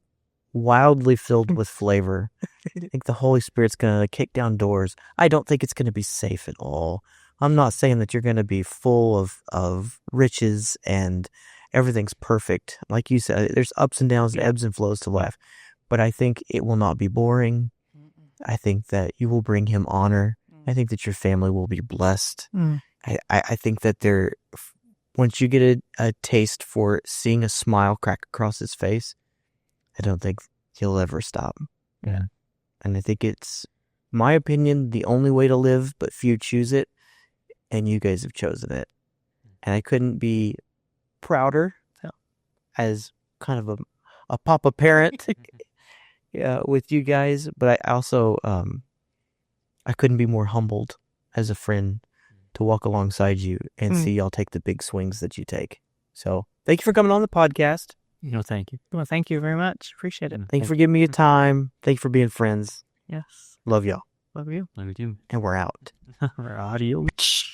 wildly filled with flavor. I think the Holy Spirit's going to kick down doors. I don't think it's going to be safe at all. I'm not saying that you're going to be full of riches and everything's perfect. Like you said, there's ups and downs and ebbs and flows to life. But I think it will not be boring. I think that you will bring him honor. I think that your family will be blessed. I think that once you get a taste for seeing a smile crack across his face, I don't think he'll ever stop. Yeah. And I think it's, my opinion, the only way to live, but few choose it. And you guys have chosen it. And I couldn't be prouder as kind of a papa parent with you guys. But I also, I couldn't be more humbled as a friend to walk alongside you and see y'all take the big swings that you take. So thank you for coming on the podcast. Thank you. Well, thank you very much. Appreciate it. Thank you for giving me your time. Thank you for being friends. Yes. Love y'all. Love you. Love you too. And we're out. Adios.